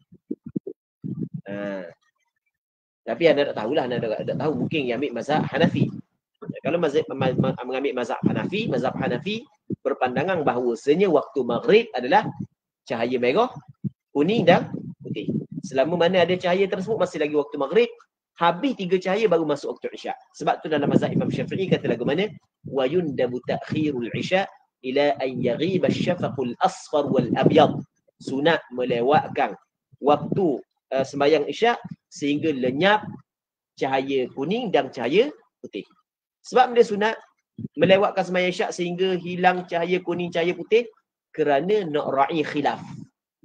Tapi anda tak tahulah. Anda tak tahu. Mungkin yang ambil mazhab Hanafi. Kalau mengambil mazhab Hanafi berpandangan bahawasanya waktu maghrib adalah cahaya merah, kuning dan putih. Selama mana ada cahaya tersebut masih lagi waktu maghrib, habis 3 cahaya baru masuk waktu isyak. Sebab tu dalam mazhab Imam Syafi'i kata lagu mana? Wa yundabu ta'khirul isya ila an yaghiba asy-syafaqul asfar wal abyad. Sunat melewatkan waktu sembahyang isyak sehingga lenyap cahaya kuning dan cahaya putih. Sebab dia sunat melewatkan sembahyang isyak sehingga hilang cahaya kuning, cahaya putih kerana nak ra'i khilaf.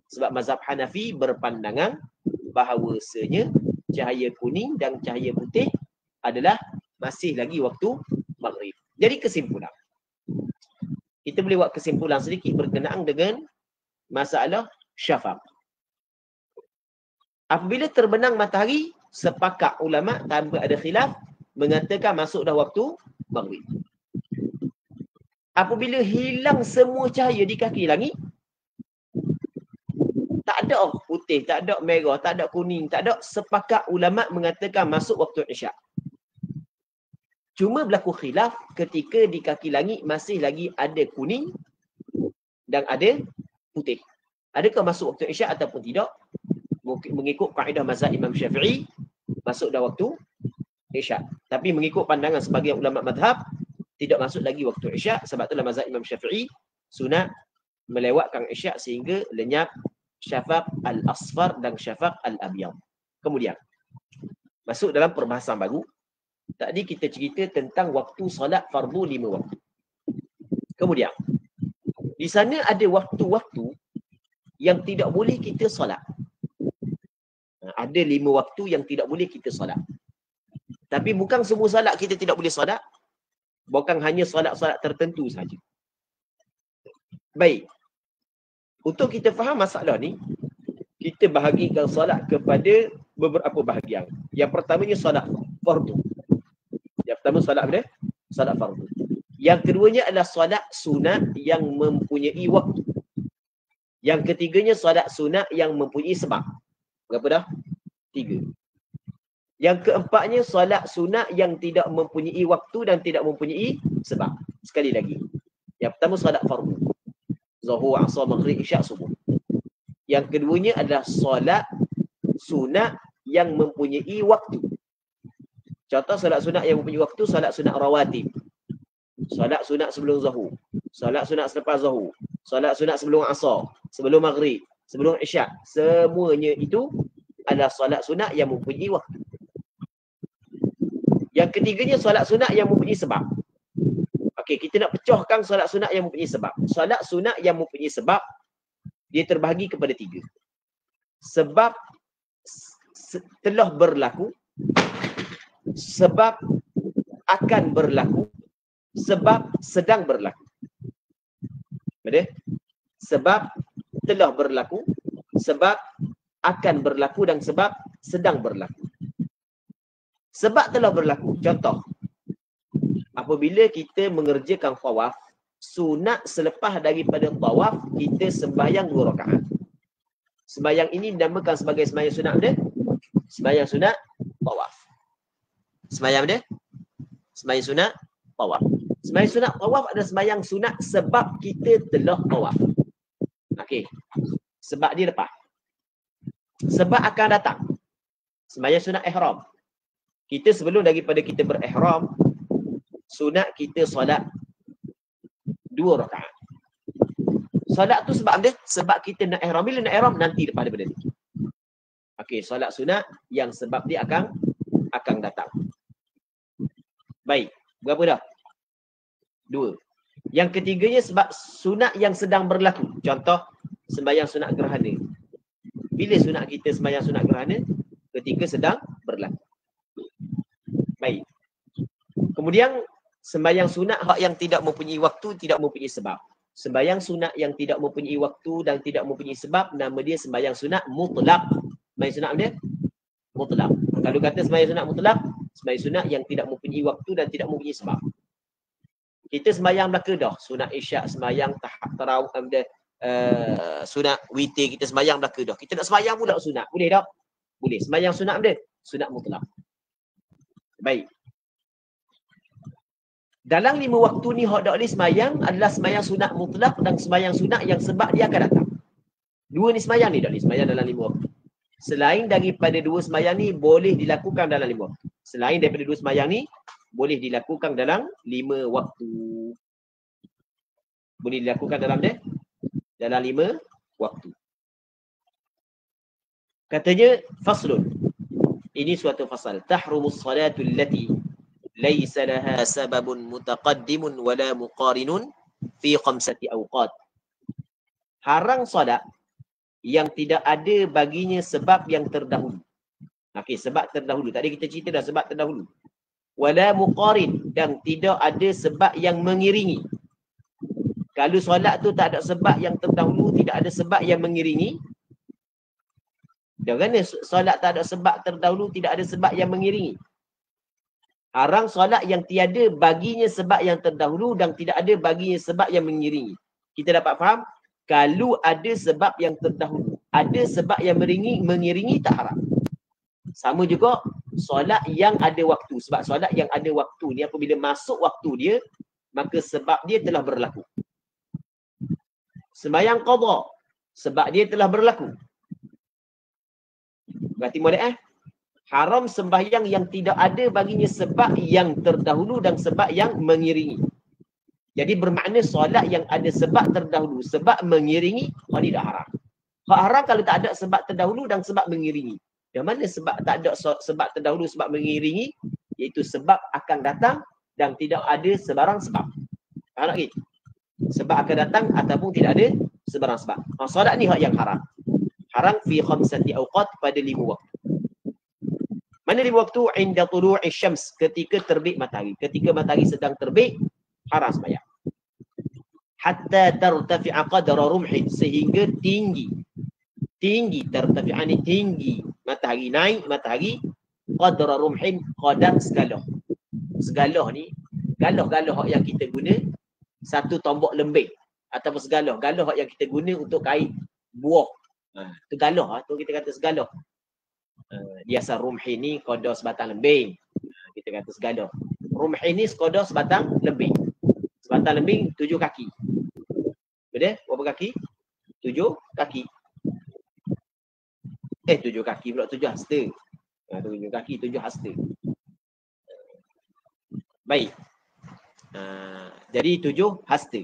Sebab mazhab Hanafi berpandangan bahawasanya cahaya kuning dan cahaya putih adalah masih lagi waktu maghrib. Jadi kesimpulan. Kita boleh buat kesimpulan sedikit berkenaan dengan masalah syafaq. Apabila terbenam matahari, sepakat ulama tanpa ada khilaf mengatakan masuk dah waktu maghrib. Apabila hilang semua cahaya di kaki langit, tak ada putih, tak ada merah, tak ada kuning, tak ada, sepakat ulama mengatakan masuk waktu isyak. Cuma berlaku khilaf ketika di kaki langit masih lagi ada kuning dan ada putih. Adakah masuk waktu isyak ataupun tidak? Mengikut kaedah mazhab Imam Syafi'i, masuk dah waktu isyak. Tapi mengikut pandangan sebagian ulama mazhab, tidak masuk lagi waktu isyak. Sebab itulah mazhab Imam Syafi'i sunat melewatkan isyak sehingga lenyap syafaq al-asfar dan syafaq al-abyad. Kemudian masuk dalam perbahasan baru. Tadi kita cerita tentang waktu solat fardu 5 waktu. Kemudian di sana ada waktu-waktu yang tidak boleh kita solat. Ada 5 waktu yang tidak boleh kita solat. Tapi bukan semua solat kita tidak boleh solat. Bukan hanya solat-solat tertentu saja. Baik. Untuk kita faham masalah ni, kita bahagikan solat kepada beberapa bahagian. Yang pertamanya solat fardu. Yang pertama solat apa dia? Solat fardu. Yang keduanya adalah solat sunat yang mempunyai waktu. Yang ketiganya solat sunat yang mempunyai sebab. Berapa dah? 3. Yang keempatnya solat sunat yang tidak mempunyai waktu dan tidak mempunyai sebab. Sekali lagi. Yang pertama solat fardu. Zuhur, Asar, Maghrib, Isyak, Subuh. Yang keduanya adalah solat sunat yang mempunyai waktu. Contoh solat sunat yang mempunyai waktu, solat sunat rawatib. Solat sunat sebelum Zuhur. Solat sunat selepas Zuhur. Solat sunat sebelum Asar, sebelum Maghrib, sebelum Isyak. Semuanya itu adalah solat sunat yang mempunyai waktu. Yang ketiganya solat sunat yang mempunyai sebab. Okey, kita nak pecahkan solat sunat yang mempunyai sebab. Solat sunat yang mempunyai sebab, dia terbahagi kepada 3. Sebab telah berlaku, sebab akan berlaku, sebab sedang berlaku. Betul? Sebab telah berlaku, sebab akan berlaku dan sebab sedang berlaku. Sebab telah berlaku. Contoh, apabila kita mengerjakan tawaf, sunat selepas daripada tawaf kita sembahyang 2 rakaat. Sembahyang ini dinamakan sebagai sembahyang sunat dia. Sembahyang sunat tawaf. Sembahyang dia? Sembahyang sunat tawaf. Sembahyang sunat tawaf adalah sembahyang sunat sebab kita telah tawaf. Okey. Sebab dia lepas. Sebab akan datang. Sembahyang sunat ihram. Kita sebelum daripada kita berihram, sunat kita solat 2 rakaat. Solat tu sebab dia? Sebab kita nak ihram. Bila nak ihram? Nanti lepas daripada ni. Okey, solat sunat yang sebab dia akan datang. Baik. Berapa dah? 2. Yang ketiganya sebab sunat yang sedang berlaku. Contoh, sembahyang sunat gerhana. Bila sunat kita sembahyang sunat gerhana? Ketika sedang berlaku. Baik. Kemudian, sembahyang sunat hak yang tidak mempunyai waktu, tidak mempunyai sebab. Sembahyang sunat yang tidak mempunyai waktu dan tidak mempunyai sebab, nama dia sembahyang sunat mutlak. Sembahyang sunat dia? Mutlak. Kalau kata sembahyang sunat mutlak, sembahyang sunat yang tidak mempunyai waktu dan tidak mempunyai sebab. Kita sembahyang belaka dah. Sunat isyak, sembahyang tarawih, sunat witir, kita sembahyang belaka dah. Kita nak sembahyang pula sunat. Boleh tak? Boleh. Sembahyang sunat dia? Sunat mutlak. Baik. Dalam 5 waktu ni hak dak boleh sembahyang adalah sembahyang sunat mutlak dan sembahyang sunat yang sebab dia akan datang. 2 ni sembahyang ni dak boleh sembahyang dalam 5 waktu. Selain daripada 2 sembahyang ni boleh dilakukan dalam 5 waktu. Selain daripada 2 sembahyang ni boleh dilakukan dalam 5 waktu. Boleh dilakukan dalam dia? Dalam 5 waktu. Katanya faslun. Ini suatu fasal. Tahrumus salatul lati laisa laha sababun mutaqaddimun wala muqarinun fi 5 awqat. Haram solat yang tidak ada baginya sebab yang terdahulu. Okey, sebab terdahulu. Tadi kita cerita dah sebab terdahulu. Wala muqarin, dan tidak ada sebab yang mengiringi. Kalau solat tu tak ada sebab yang terdahulu, tidak ada sebab yang mengiringi. Jangan solat tak ada sebab terdahulu, tidak ada sebab yang mengiringi. Haram solat yang tiada baginya sebab yang terdahulu dan tidak ada baginya sebab yang mengiringi. Kita dapat faham? Kalau ada sebab yang terdahulu, ada sebab yang mengiringi tak haram. Sama juga solat yang ada waktu. Sebab solat yang ada waktu ni apabila masuk waktu dia, maka sebab dia telah berlaku. Sembahyang qadha, sebab dia telah berlaku. Berarti molek haram sembahyang yang tidak ada baginya sebab yang terdahulu dan sebab yang mengiringi. Jadi bermakna solat yang ada sebab terdahulu, sebab mengiringi, hak ni dah haram. Hak haram kalau tak ada sebab terdahulu dan sebab mengiringi. Yang mana sebab tak ada sebab terdahulu, sebab mengiringi, iaitu sebab akan datang dan tidak ada sebarang sebab. Faham tak? Sebab akan datang ataupun tidak ada sebarang sebab. Solat ni hak yang haram. Haram fi 5 awqat, pada 5 waktu. Mana 5 waktu? Inda tulu'i syams, ketika terbit matahari. Ketika matahari sedang terbit, haram sembahyang. Hatta tartafi'a qadra rumhin, sehingga tinggi tartafi'ani, tinggi matahari, naik matahari, qadra rumhin, qadar segaloh. Segaloh ni, galoh-galoh yang kita guna, satu tombok lembing ataupun segaloh. Galoh yang kita guna untuk kait buah. Tu galoh, tu kita kata segaloh. Dia asal rumhin ni qadar sebatang lembing. Kita kata segaloh. Rumhin ni qadar sebatang lembing. Sebatang lembing 7 kaki. Betul? Berapa kaki? 7 kaki. 7 kaki pula, 7 hasta. 7 kaki, 7 hasta. Baik. Jadi 7 hasta.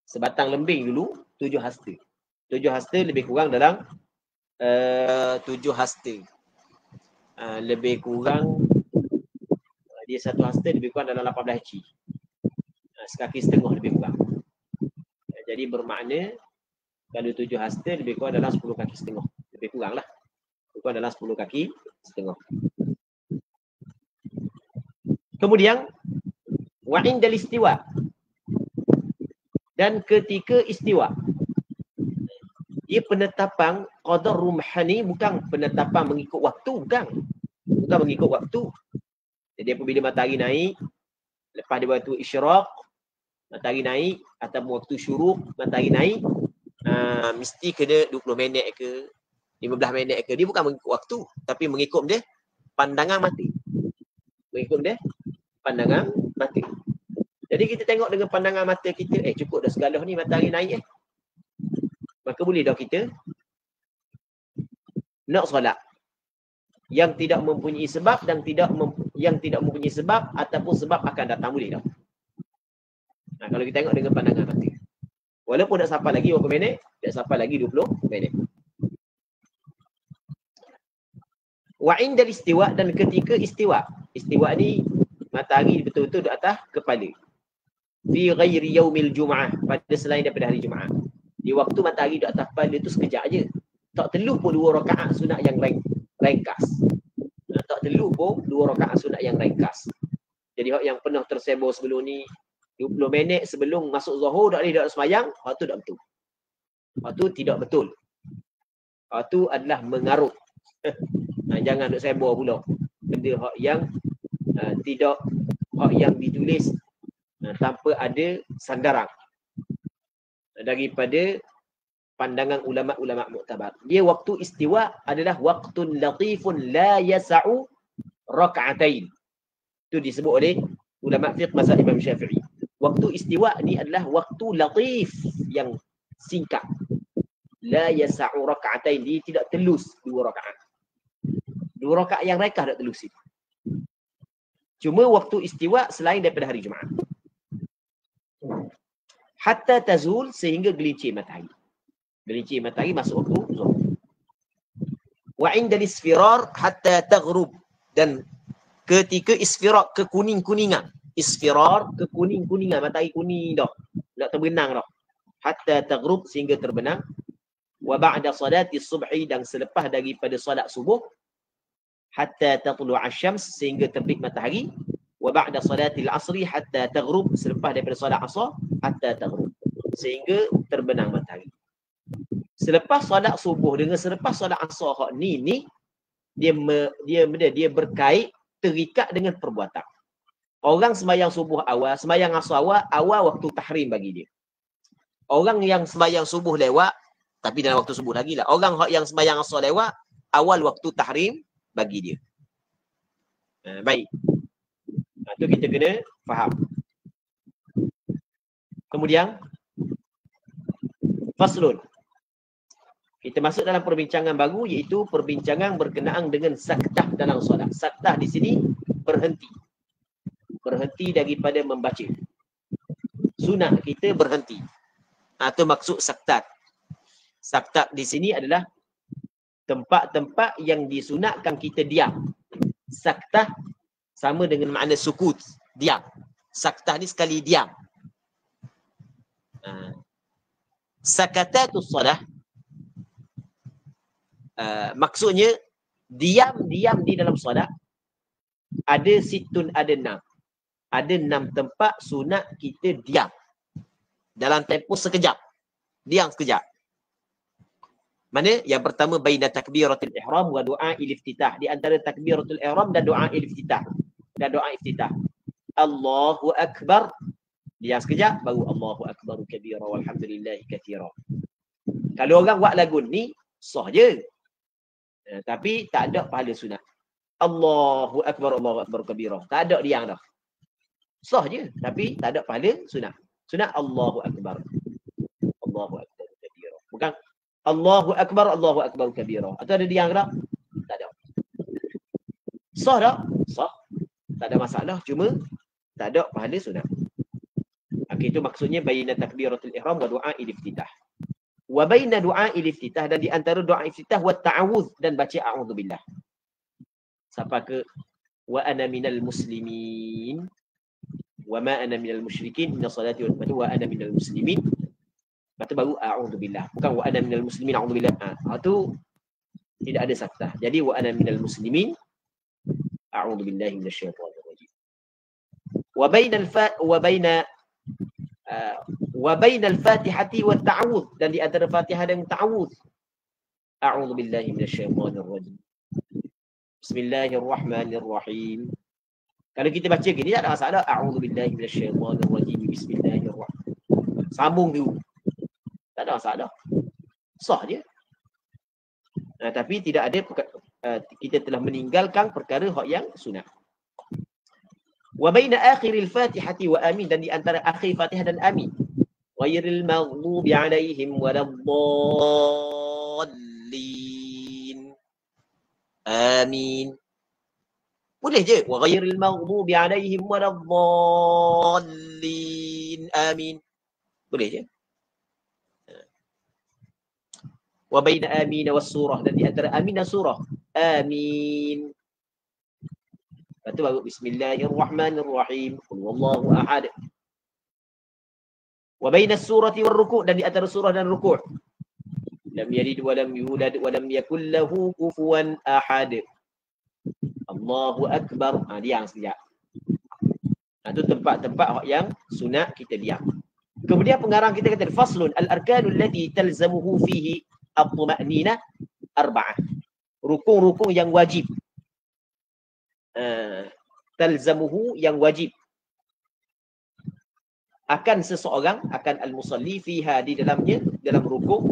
Sebatang lembing dulu, 7 hasta. 7 hasta lebih kurang dalam 7 hasta. Lebih kurang, dia 1 hasta lebih kurang dalam 18 inci. Sekaki setengah lebih kurang. Jadi bermakna kalau 7 hasta lebih kurang dalam 10 kaki setengah. Lebih kurang lah. Lebih kurang dalam 10 kaki setengah. Kemudian wa indal istiwa, dan ketika istiwa. Dia penetapan qadar rumhani bukan penetapan mengikut waktu, bukan mengikut waktu. Jadi apabila matahari naik, lepas dia waktu isyraq, Matahari naik ataupun waktu syuruk matahari naik, mesti kena 20 minit ke 15 minit ke. Dia bukan mengikut waktu, tapi mengikut dia pandangan mata. Mengikut dia pandangan mata. Jadi kita tengok dengan pandangan mata kita, cukup dah segala ni matahari naik maka boleh dah kita nak solat. Yang tidak mempunyai sebab dan yang tidak mempunyai sebab ataupun sebab akan datang boleh dah. Kalau kita tengok dengan pandangan mata. Walaupun tak sampai lagi berapa minit, tak sampai lagi 20 minit. Wa indal istiwa, dan ketika istiwa. Istiwa ni matahari betul-betul di atas kepala. Fi ghairi yaumil Jum'ah, pada selain daripada hari Jumaat. Di waktu matahari di atas kepala tu sekejap aja. Tak teluh pun 2 rakaat sunat yang ringkas. Tak teluh pun 2 rakaat sunat yang ringkas. Jadi yang pernah tersebut sebelum ni 20 minit sebelum masuk Zuhur tak boleh sembahyang, hak tu tak betul. Hak tu tidak betul. Hak tu adalah mengarut. Jangan duk sebor pula. Benda hak yang tidak, hak yang ditulis tanpa ada sandaran daripada pandangan ulama-ulama muktabar. Dia waktu istiwa adalah waktun latifun la yasa'u raka'atain. Itu disebut oleh ulama fiqh mazhab Imam Syafi'i. Waktu istiwa ni adalah waktu latif yang singkat. La yasa'u raka'atain, dia tidak telus 2 rakaat. 2 rakaat yang ringkas tak telus itu. Cuma waktu istiwa selain daripada hari Jumaat. Hatta tazul, sehingga gelincir matahari. Gelincir matahari masuk waktu Zuhur. Wa indal isfirar hatta taghrub, dan ketika isfirar, kekuning-kuningan. Isfirar, kekuning-kuningan, matahari kuning dah, nak terbenang dah. Hatta taghrub, sehingga terbenang. Wa ba'da salati subhi, dan selepas daripada solat subuh. Hatta tatlu'a syams, sehingga terbit matahari. Wa ba'da salatil asri hatta taghrub, selepas daripada solat asar hatta taghrub, sehingga terbenang matahari. Selepas solat subuh dengan selepas solat asar hak ni dia berkait, terikat dengan perbuatan. Orang sembahyang subuh awal, sembahyang asar awal waktu tahrim bagi dia. Orang yang sembahyang subuh lewat, tapi dalam waktu subuh lagi lah. Orang yang sembahyang asar lewat, awal waktu tahrim bagi dia. Baik. Itu kita kena faham. Kemudian faslun. Kita masuk dalam perbincangan baru, iaitu perbincangan berkenaan dengan saktah dalam solat. Saktah di sini berhenti. Berhenti daripada membaca. Sunat kita berhenti. Itu maksud saktat. Saktat di sini adalah tempat-tempat yang disunatkan kita diam. Saktah sama dengan makna sukut, diam. Saktah ni sekali diam. Sakatatus solah, maksudnya diam-diam di dalam solat. Ada situn, ada 6. Ada 6 tempat sunat kita diam. Dalam tempoh sekejap. Diam sekejap. Mana? Yang pertama, baina takbiratul ihram wa du'a il-iftitah. Di antara takbiratul ihram dan doa il-iftitah. Dan doa iftitah. Allahu Akbar. Diam sekejap, baru Allahu Akbar kabira walhamdulillahi kathira. Kalau orang buat lagu ni, sah je. Tapi tak ada pahala sunat. Allahu Akbar kabira. Tak ada diam dah. Sah je. Tapi tak ada pahala sunat. Sunat Allahu Akbar. Allahu Akbar kabira. Bukan Allahu Akbar kabira. Atau ada diam tak? Tak ada. Sah tak? Sah. Tak ada masalah. Cuma tak ada pahala sunat. Okay, itu maksudnya baina takbiratul ihram wa du'a il-iftitah. Wa baina du'a il-iftitah, dan di antara doa iftitah wa ta'awudz, dan baca a'udzubillah. Sampai ke wa ana minal muslimin wa ma ana minal musyrikin inna salati wa nusuki wa ana minal muslimin. Lepas tu baru a'udzubillah. Bukan wa ana minal muslimin a'udzubillah. Itu tidak ada saktah. Jadi wa ana minal muslimin a'udzubillahi minasyaitonir rajim. Wa bainal fatihati wat ta'awudz, dan di antara Fatihah dan ta'awudz. A'udzubillahi minasyaitonir rajim. Bismillahirrahmanirrahim. Kalau kita baca gini tak ada masalah. A'udzubillahi minasyaitonir rajim. Bismillahirrahmanirrahim. sambung dulu. Tak ada masalah. Sah je. Tapi tidak ada kita telah meninggalkan perkara hak yang sunat. Wa baina akhiril Fatihati wa amin, dan di antara akhir Fatihah dan amin. Ghairil maghdubi alaihim waladdallin. Amin. Boleh je. Wa ghairil maghdubi alaihim waladdallin. Amin. Boleh je. Wa baina amin was surah, dan di antara amin dan surah. Amin. Lepas tu baru bismillahirrahmanirrahim. Qul huwallahu ahad. Wa baina surati war ruku', dan di antara surah dan ruku'. Lam yalid wa lam yulad wa lam yakul lahu kufuwan ahad. Allahu akbar. Diam sekejap. Itu tempat-tempat yang sunat kita diam. Kemudian pengarang kita kata faslun al-arkanul lati talzamuhu fihi at-tuma'ninah arba'ah. Rukun-rukun yang wajib. Talzamuhu yang wajib akan seseorang, akan al-musalli fiha, di dalamnya, dalam rukun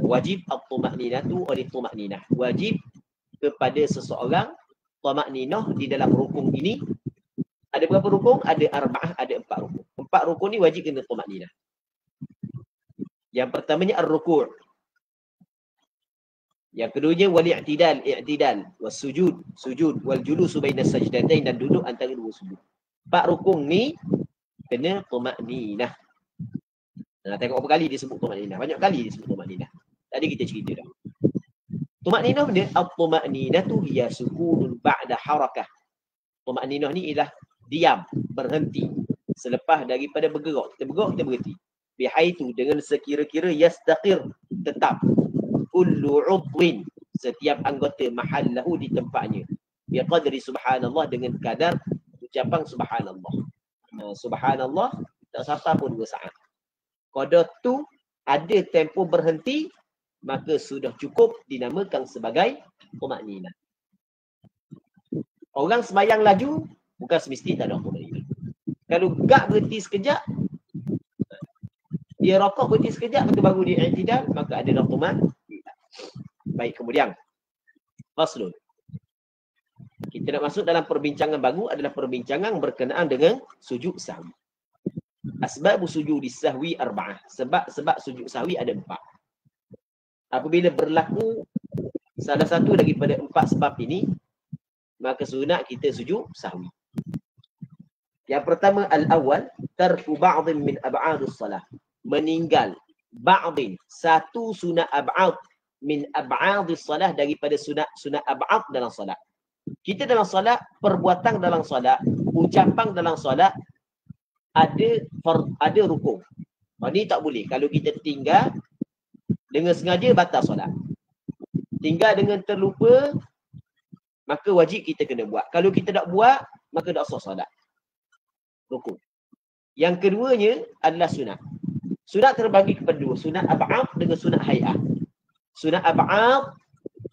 wajib at-tuma'ninatu wa lit-tuma'ninah. Wajib kepada seseorang tuma'ninah di dalam rukun ini. Ada berapa rukun? Ada arba'ah, ada 4 rukun. 4 rukun ni wajib kena tuma'ninah. Yang pertamanya ar-ruku'. Yang keduanya wal-i'tidal, i'tidal, was-sujud, sujud, wal julusu baina sajdatain, dan duduk antara dua sujud. 4 rukun ni kena tuma'ninah. Tengok berapa kali disebut tuma'ninah. Banyak kali disebut tuma'ninah. Tadi kita cerita dah. Tuma'ninah ni, at-tuma'ninatu hiya sukunun ba'da harakah. Tuma'ninah ni ialah diam, berhenti selepas daripada bergerak. Kita bergerak, kita berhenti. Bihaitu, dengan sekira-kira yastaqir, tetap. Kullu udwin, setiap anggota, mahallahu, di tempatnya. Biqadri subhanallah, dengan kadar ucapan subhanallah. Subhanallah tak sampai pun 2 saat. Qadar tu ada tempoh berhenti, maka sudah cukup dinamakan sebagai tuma'ninah. Orang sembahyang laju bukan semesti tak ada tuma'ninah. Kalau gak berhenti sekejap, dia rokok berhenti sekejap, maka baru dia i'tidal, maka ada tuma'ninah. Baik, kemudian faslun. Kita nak masuk dalam perbincangan baru, adalah perbincangan berkenaan dengan sujud sahwi. Asbab sujud sahwi arba'ah. Sebab sujud sahwi ada 4. Apabila berlaku salah satu daripada 4 sebab ini, maka sunat kita sujud sahwi. Yang pertama, al-awwal tarku ba'dhin min ab'adus salah. Meninggal ba'dhin, satu sunat ab'ad min ab'adis salah, daripada sunat ab'ad dalam salat. Kita dalam salat, perbuatan dalam salat, ucapan dalam salat, ada rukun. Ini tak boleh. Kalau kita tinggal dengan sengaja, batal salat. Tinggal dengan terlupa, maka wajib kita kena buat. Kalau kita tak buat, maka tak sah salat. Rukun. Yang keduanya adalah sunat. Sunat terbagi kepada 2. Sunat ab'ad dengan sunat hay'ah. Sunat ab'ad,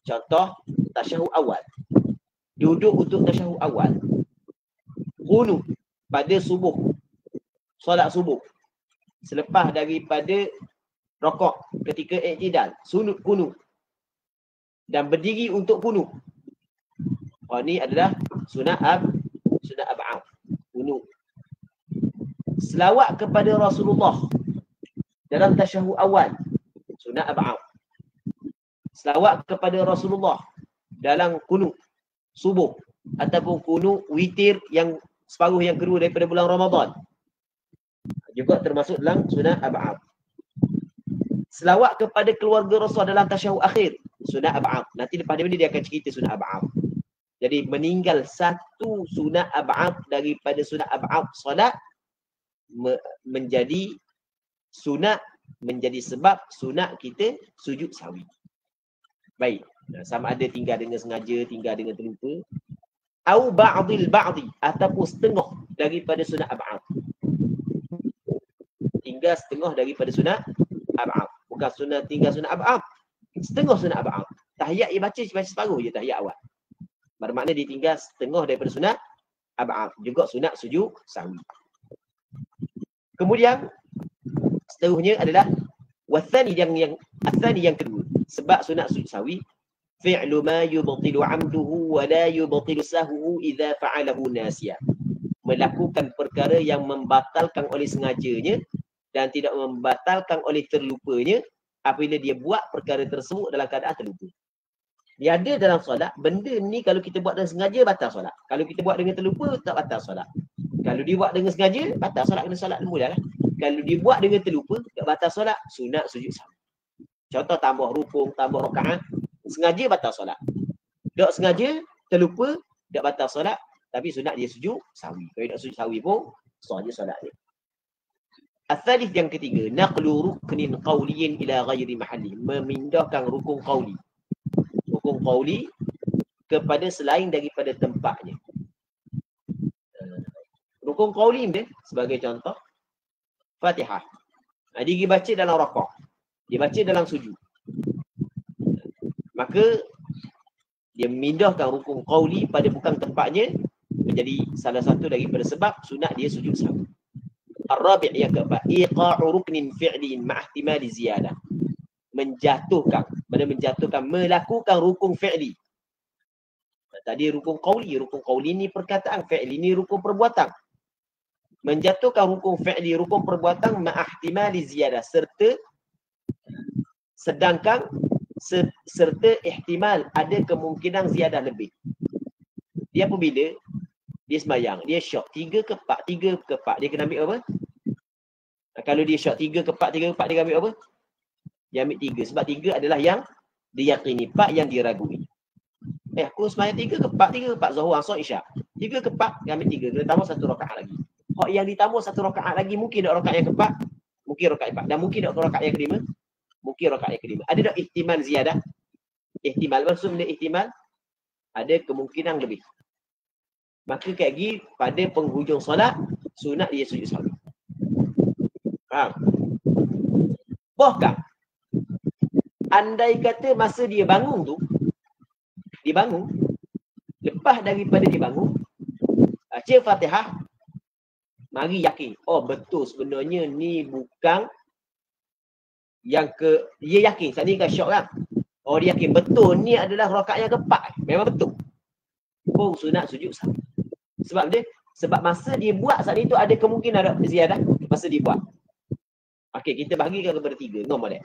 contoh tasyahud awal. Duduk untuk tasyahud awal. Qunut pada subuh. Solat subuh. Selepas daripada rokok ketika i'tidal, sunut qunut. Dan berdiri untuk qunut. Ini adalah sunat ab'ad. Qunut. Selawat kepada Rasulullah dalam tasyahud awal. Sunat ab'ad. Selawat kepada Rasulullah dalam qunut subuh ataupun qunut witir yang separuh yang kedua daripada bulan Ramadan, juga termasuk dalam sunat ab'ad. Selawat kepada keluarga Rasul dalam tasyahud akhir, sunat ab'ad. Nanti lepas ni dia akan cerita sunat ab'ad. Jadi meninggal satu sunat ab'ad daripada sunat ab'ad solat menjadi sunat, menjadi sebab sunat kita sujud sahwi. Baik, sama ada tinggal dengan sengaja, tinggal dengan terlupa, au ba'dil ba'di, ataupun setengah daripada sunat ab'ad. Tinggal setengah daripada sunat ab'ad. Bukan sunat tinggal sunat ab'ad, setengah sunat ab'ad. Tahiyat dia baca separuh je tahiyat awal. Bermakna dia tinggal setengah daripada sunat ab'ad. Juga sunat sujud sahwi. Kemudian seterusnya adalah wathani yang kedua. Sebab sunat sujud sahwi fi'lu ma yubtilu 'amduhu wa la yubtilu sahwu idza fa'alahu nasiya. Melakukan perkara yang membatalkan oleh sengajanya dan tidak membatalkan oleh terlupanya apabila dia buat perkara tersebut dalam keadaan terlupa. Dia ada dalam solat, benda ni kalau kita buat dengan sengaja batal solat. Kalau kita buat dengan terlupa tak batal solat. Kalau dia buat dengan sengaja batal solat, kena solat mula lah. Kalau dia buat dengan terlupa tak batal solat, sunat sujud sahwi. Contoh tambah rukun, tambah rakaat, sengaja batal solat. Tak sengaja terlupa tak batal solat, tapi sunat dia sujud sahwi. Kalau nak sujud sahwi pun sah je solat dia. Al-thalith yang ketiga, naqlu ruknin qawliyin ila ghairi mahalli, memindahkan rukun qawli. Rukun qawli kepada selain daripada tempatnya. Rukun qawli ni sebagai contoh Fatihah. Dia pergi baca dalam rakaat. Dia baca dalam sujud. Maka dia memindahkan rukun qawli pada bukan tempatnya, menjadi salah satu daripada sebab sunat dia sujud sahwi. Ar-rabi' yang keempat, iqa'u ruknin fi'lin ma'ihtimali ziyadah. Menjatuhkan, melakukan rukun fi'li. Tadi rukun qawli ni perkataan, fi'li ni rukun perbuatan. Menjatuhkan rukun fi'li, rukun perbuatan ma'ihtimali ziyadah, serta ihtimal ada kemungkinan ziyadah lebih. Dia apabila dia sembahyang, dia syok 3 ke 4, dia kena ambil apa? Kalau dia syok 3 ke 4, dia ambil apa? Dia ambil 3, sebab 3 adalah yang diyakini, 4 yang diragui. Aku sembahyang 3 ke 4, Zuhur, Asar, Isyak. 3 ke 4, dia ambil 3, kena tambah 1 rakaat lagi. Hak yang ditambah 1 rakaat lagi, mungkin tak rakaat yang keempat, mungkin rakaat 4, dan mungkin tak rakaat yang kelima, mungkin rakaat yang kelima. Ada tak ihtimal ziyadah? Ihtimal, maksudnya ihtimal ada kemungkinan lebih. Maka kayak gini pada penghujung solat sunat dia sujud sahwi. Faham? Bahkan andai kata masa dia bangun tu, lepas daripada dia bangun, baca Fatihah, mari yakin, oh betul sebenarnya ni bukan yang dia yakin, saat ni kan syok kan. Oh dia yakin betul ni adalah rakaat yang keempat, memang betul. Pun sunat sujud sahwi. Sebab masa dia buat saat itu ada kemungkinan ada ziyadah masa dia buat. Okey, kita bahagikan kepada 3. Nombor dia.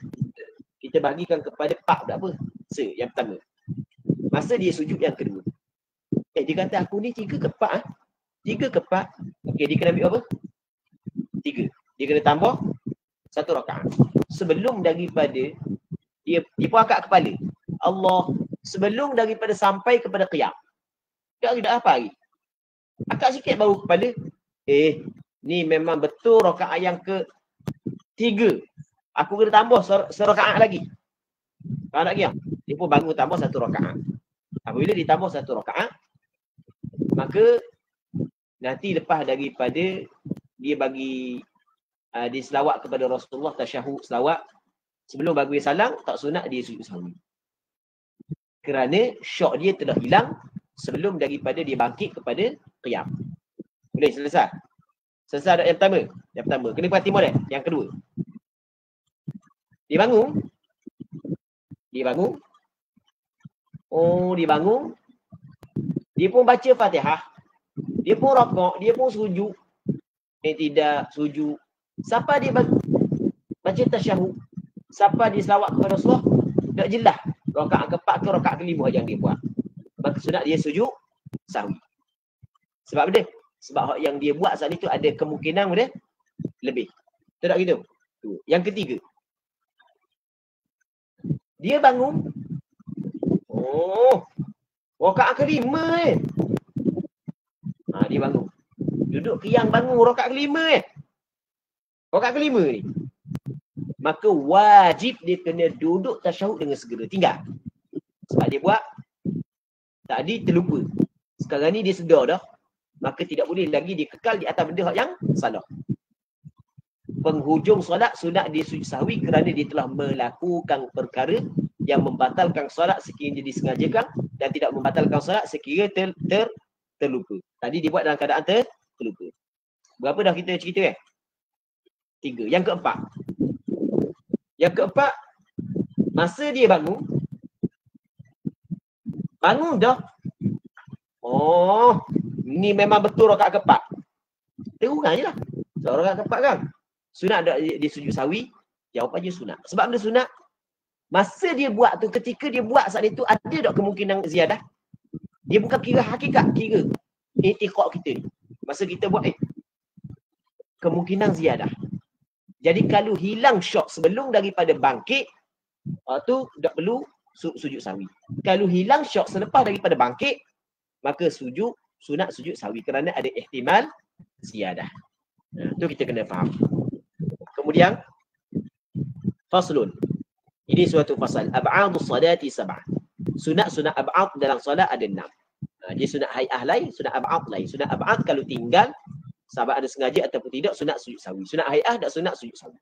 Kita bahagikan kepada 4 tak apa. Yang pertama. Masa dia sujud yang kedua. Dia kata aku ni 3 ke 4 3 ke 4. Okey, dia kena ambil apa? 3. Dia kena tambah 1 rakaat. Sebelum daripada dia pun angkat kepala. Allah, sebelum daripada sampai kepada qiyam. Tak apa lagi. Akak sikit baru kepala. Ni memang betul rakaat yang ke-3. Aku kena tambah serakaat lagi. Faham tak kiam? Dia pun bangun tambah 1 rakaat. Apabila ditambah 1 rakaat, maka nanti lepas daripada dia bagi dia selawat kepada Rasulullah, tasyahud selawat, sebelum bagi salam, tak sunat dia sujud sahwi. Kerana syok dia telah hilang sebelum daripada dia bangkit kepada qiyam. Boleh selesai? Selesai dah yang pertama? Yang pertama. Kena perhati model. Yang kedua. Dia bangun. Oh, dia bangun. Dia pun baca Fatihah. Dia pun rakaat. Dia pun sujud. Tidak sujud. Siapa dia baca tasyahud? Siapa dia selawat kepada Rasulullah? Tak jelas. Rakaat keempat ke rakaat kelima yang dia buat. Maka sunat dia sujud sahwi. Sebab apa dia? Sebab yang dia buat saat itu ada kemungkinan dia lebih. Betul tak gitu? Yang ketiga. Dia bangun. Oh. Rakaat kelima dia bangun. Duduk qiyam bangun rakaat kelima Rakaat kelima ni. Maka wajib dia kena duduk tasyahud dengan segera. Tinggal. Sebab dia buat tadi terlupa. Sekarang ni dia sedar dah. Maka tidak boleh lagi dia kekal di atas benda yang salah. Penghujung solat sunat dia sujud sahwi kerana dia telah melakukan perkara yang membatalkan solat sekiranya disengajakan dan tidak membatalkan solat sekiranya terlupa. Tadi dia buat dalam keadaan terlupa. Berapa dah kita cerita 3. Yang keempat. Yang keempat, masa dia bangun dah. Oh, ni memang betul rakaat keempat. Terurang je lah. Sebab rakaat keempat kan. Sunat ada dia sujud sawi, jawab aja sunat. Sebab benda sunat, masa dia buat tu, ketika dia buat saat itu, ada tak kemungkinan ziyadah? Dia bukan kira hakikat, kira i'tiqad kita ni. Masa kita buat, kemungkinan ziyadah. Jadi kalau hilang syok sebelum daripada bangkit, tu tak perlu sujud sawi. Kalau hilang syok selepas daripada bangkit, maka sunat sujud sawi kerana ada ihtimal ziyadah. Tu kita kena faham. Kemudian faslun. Ini suatu fasal. Ab'adus salati sab'ah. Sunat-sunat ab'ad dalam solat ada 6. Dia sunat hai'ah lain, sunat ab'ad lain. Sunat ab'ad kalau tinggal, sahabat ada sengaja ataupun tidak, sunat sujud sawi. Sunat hai'ah tak sunat sujud sawi.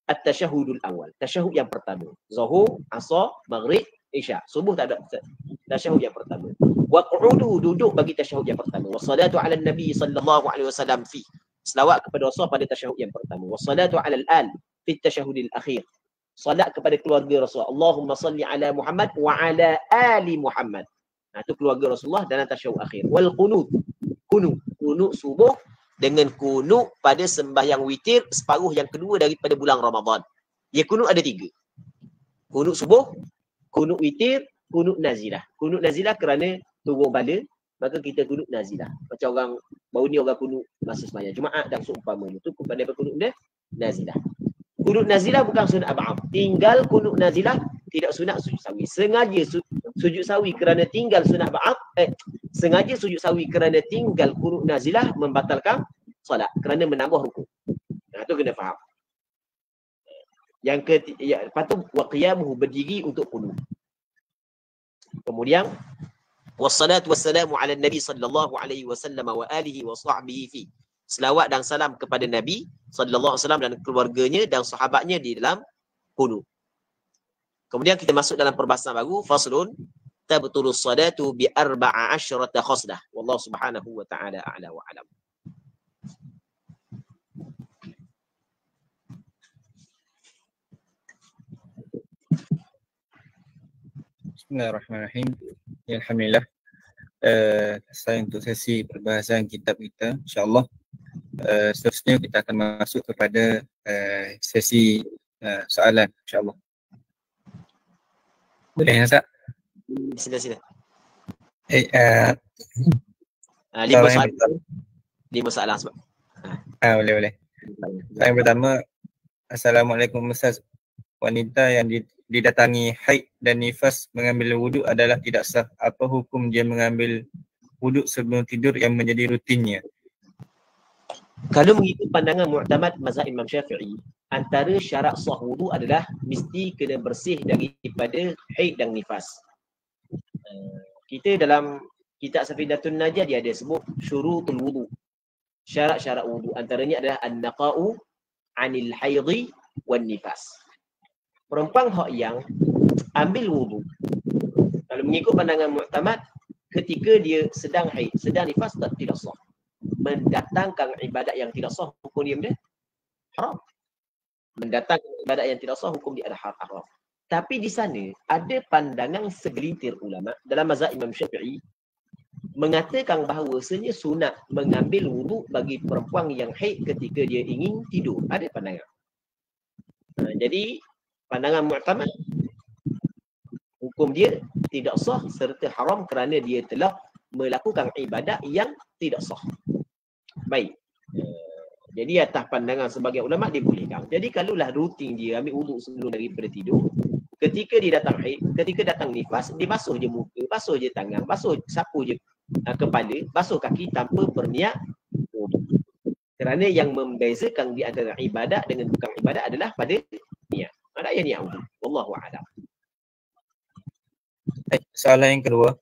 At-tasyahudul awal. Tasyahud yang pertama. Zuhur, Asar, Maghrib, Isya. Subuh tak ada. Tasyahud yang pertama. Wa qu'udu, duduk bagi tasyahud yang pertama. Wa salatu ala nabi sallallahu alaihi wasallam fi. Selawat kepada Rasul pada tasyahud yang pertama. Wa salatu ala al-al fi tasyahudil akhir. Salat kepada keluarga Rasul. Allahumma salli ala Muhammad wa ala ali Muhammad. Itu keluarga Rasulullah dalam tasyahud akhir. Wal qunut. Qunut subuh dengan kunut pada sembahyang witir separuh yang kedua daripada bulan Ramadan. Dia kunut ada 3. Kunut subuh, kunut witir, kunut nazilah. Kunut nazilah kerana turun bala, maka kita kunut nazilah. Macam orang baru ni orang kunut masa sembahyang Jumaat dan seumpamanya. Itu kepada kunut nazilah. Kunut nazilah bukan sunat ab'ad. Tinggal kunut nazilah tidak sunat sujud sawi. Sengaja sujud sawi kerana tinggal sunat ab'ad, sengaja sujud sawi kerana tinggal kunut nazilah membatalkan solat kerana menambah rukuk. Itu kena faham. Yang ketiga, lepas tu wa qiyamuhu, berdiri untuk kunut. Kemudian wassalatu wassalamu ala nabi sallallahu alaihi wasallam wa alihi wa sahbihi fi. Selawat dan salam kepada Nabi sallallahu alaihi wasallam dan keluarganya dan sahabatnya di dalam kunut. Kemudian kita masuk dalam perbahasan baru, faslun tabtulus salatu bi 14 khaslah. Wallahu subhanahu wa ta'ala a'la wa alam. Bismillahirrahmanirrahim. Alhamdulillah. Saya untuk sesi perbahasan kitab kita, insya-Allah. Seterusnya kita akan masuk kepada sesi soalan, insya-Allah. Boleh ya, Ustaz? Sila. 5 soalan sebab. Boleh. Yang pertama, Assalamualaikum Ustaz. Wanita yang didatangi haid dan nifas mengambil wuduk adalah tidak sah. Apa hukum dia mengambil wuduk sebelum tidur yang menjadi rutinnya? Kalau mengikut pandangan mu'tamad mazhab Imam Syafi'i, antara syarat sah wuduk adalah mesti kena bersih daripada haid dan nifas. Kita dalam kitab Safidatun Najah dia ada sebut syurutul wuduk. Syarat-syarat wuduk antaranya adalah an-naqa'u 'anil haidhi wan nifas. Perempuan hak yang ambil wuduk, kalau mengikut pandangan mu'tamad, ketika dia sedang haid, sedang nifas, tidak sah. Mendatangkan ibadat yang tidak sah, hukum dia haram. Mendatangkan ibadat yang tidak sah, hukum dia ada haram. Tapi di sana ada pandangan segelintir ulama dalam mazhab Imam Syafi'i mengatakan bahawasanya sunat mengambil wuduk bagi perempuan yang haid ketika dia ingin tidur. Ada pandangan. Jadi pandangan mu'tamad, hukum dia tidak sah serta haram kerana dia telah melakukan ibadat yang tidak sah. Baik. Jadi atas pandangan sebagai ulama dibolehkan. Jadi kalaulah rutin dia ambil wuduk sebelum daripada tidur, ketika dia datang haid, ketika datang nifas, dia basuh je muka, basuh je tangan, sapu je kepala, basuh kaki tanpa berniat wuduk. Kerana yang membezakan di antara ibadat dengan bukan ibadat adalah pada niat. Ada yang niat wuduk. Wallahu a'lam. Soalan yang kedua.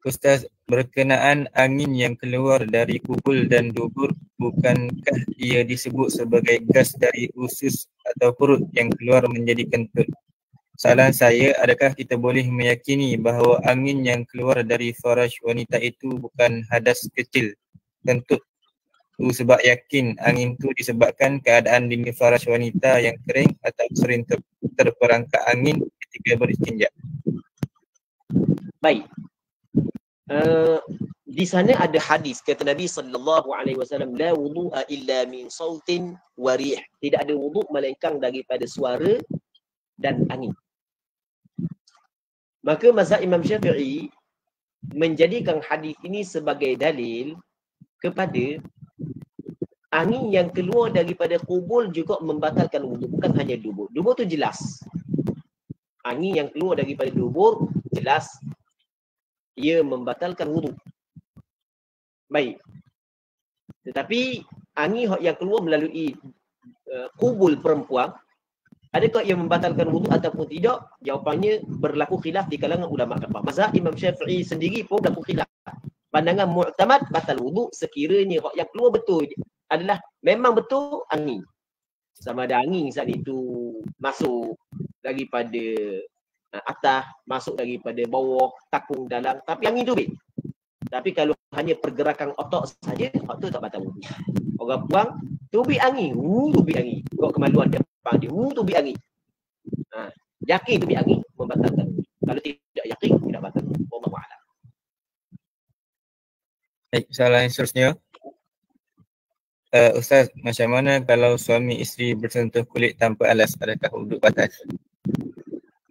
Ustaz, berkenaan angin yang keluar dari kubul dan dubur, bukankah ia disebut sebagai gas dari usus atau perut yang keluar menjadi kentut? Soalan saya, adakah kita boleh meyakini bahawa angin yang keluar dari faraj wanita itu bukan hadas kecil, kentut, sebab yakin angin tu disebabkan keadaan dinding faras wanita yang kering atau sering terperangkap angin ketika beristinja. Baik. Di sana ada hadis kata Nabi SAW, la wudu'a illa min sautin wa rih. Tidak ada wuduk melainkan daripada suara dan angin. Maka mazhab Imam Syafi'i menjadikan hadis ini sebagai dalil kepada angin yang keluar daripada kubur juga membatalkan wuduk. Bukan hanya dubur. Dubur tu jelas. Angin yang keluar daripada dubur jelas ia membatalkan wuduk. Baik. Tetapi angin yang keluar melalui kubul perempuan, adakah ia membatalkan wuduk ataupun tidak? Jawapannya berlaku khilaf di kalangan ulama fiqh. Mazhab Imam Syafi'i sendiri pun berlaku khilaf. Pandangan mu'tamad batal wuduk sekiranya yang keluar betul adalah memang betul angin. Sama ada angin saat itu masuk daripada atas, masuk daripada bawah, takung dalam, tapi angin tu baik. Tapi kalau hanya pergerakan otak saja, otak tak batal wuduk. Orang buang, tubik angin, tubik angin. Kau kemaluan depan dia, tubik angin. Yakin tubik angin, membatalkan wuduk. Kalau tidak yakin, tidak batal wuduk. Wallahu a'lam. Baik, soalan yang seterusnya. Ustaz, macam mana kalau suami isteri bersentuh kulit tanpa alas, adakah wuduk batal?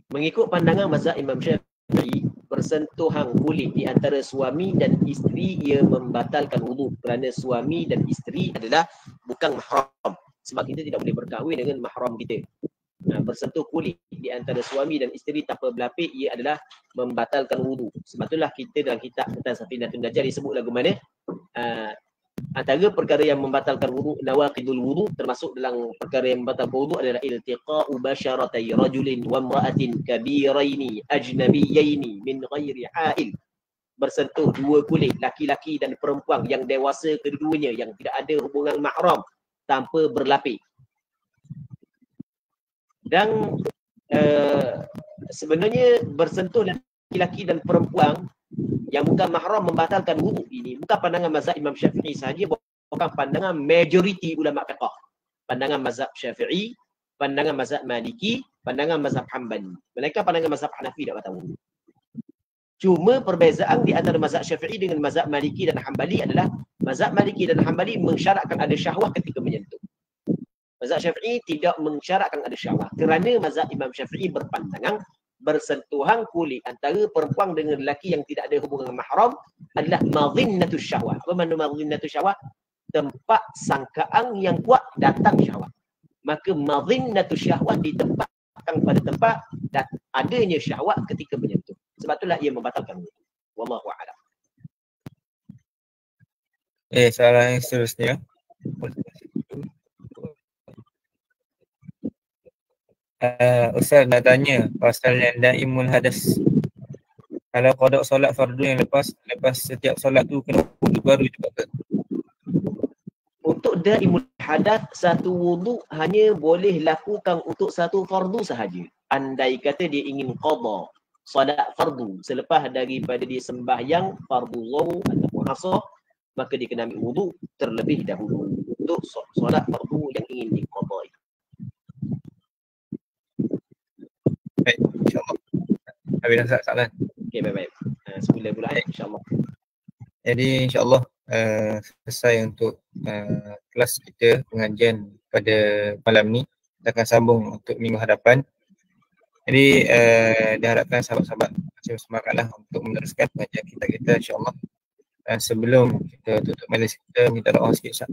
Mengikut pandangan mazhab Imam Syafi'i, persentuhan kulit di antara suami dan isteri ia membatalkan wuduk kerana suami dan isteri adalah bukan mahram. Sebab kita tidak boleh berkahwin dengan mahram kita. Bersentuh kulit di antara suami dan isteri tanpa berlapik ia adalah membatalkan wuduk. Sebab itulah kita dalam kitab tentang Safinatun Najah disebut lagu mana antara perkara yang membatalkan wuduk, nawaqidul wuduk, termasuk dalam perkara yang membatalkan wuduk adalah iltiqa'u basyaratai rajulin wa imra'atin kabiraini ajnabiyyaini min ghairi ha'il. Bersentuh dua kulit laki-laki dan perempuan yang dewasa kedua-duanya yang tidak ada hubungan mahram tanpa berlapik. Dan sebenarnya bersentuh laki-laki dan perempuan yang bukan mahram membatalkan wuduk ini bukan pandangan mazhab Imam Syafi'i sahaja, bukan pandangan majoriti ulama fiqh. Pandangan mazhab Syafi'i, pandangan mazhab Maliki, pandangan mazhab Hanbali. Mereka pandangan mazhab Hanafi tak batal wuduk. Cuma perbezaan di antara mazhab Syafi'i dengan mazhab Maliki dan Hanbali adalah mazhab Maliki dan Hanbali mensyaratkan ada syahwat ketika menyentuh. Mazhab Syafi'i tidak mensyaratkan ada syahwat kerana mazhab Imam Syafi'i berpandangan bersentuhan kulit antara perempuan dengan lelaki yang tidak ada hubungan mahram adalah madhinnatus syahwat. Apa makna madhinnatus syahwat? Tempat sangkaan yang kuat datang syahwat. Maka madhinnatus syahwat ditempatkan pada tempat adanya syahwat ketika menyentuh. Sebab itulah ia membatalkan wuduk. Wallahu a'lam. Soalan yang seterusnya. Ustaz nak tanya pasal yang daimul hadas. Kalau qada solat fardu yang lepas setiap solat tu kena wuduk baru juga ke? Untuk daimul hadas, satu wuduk hanya boleh lakukan untuk satu fardu sahaja. Andai kata dia ingin qada solat fardu selepas daripada dia sembahyang fardu zuhur ataupun asar, maka dia kena ambil wuduk terlebih dahulu untuk solat fardu yang ingin diqadai. Baik, insyaAllah. Habis dah soalan. Okey, baik-baik. Semula pula insyaAllah. Jadi insyaAllah selesai untuk kelas kita, pengajian pada malam ni. Kita akan sambung untuk minggu hadapan. Jadi diharapkan sahabat-sahabat macam semangatlah untuk meneruskan pengajian kita insyaAllah. Dan sebelum kita tutup majlis kita, minta doa sikit Ustaz.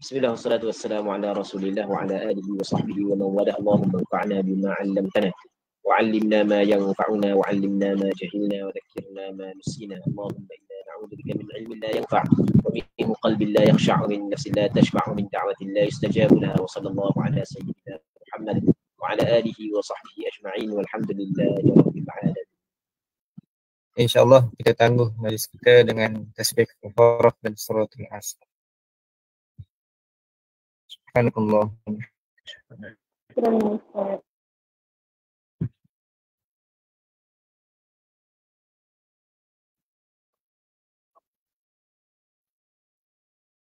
Bismillah, wassalatu wassalamu ala rasulillah wa ala alihi wa sahbihi wa man wala. Allahumma anfa'na bima 'allamtana وعلمنا ما ينفعنا وعلمنا ما جهلنا وذكرنا ما نسينا. اللهم إنا نعوذ بك من علم لا ينفع ومن قلب لا يخشع ومن نفس لا تشبع ومن دعوة لا يستجاب لها. وصلى الله على سيدنا محمد وعلى آله وصحبه أجمعين والحمد لله رب العالمين. InsyaAllah kita tangguh majlis kita dengan tasbih kafarah dan suratul Asr. Subhanallah.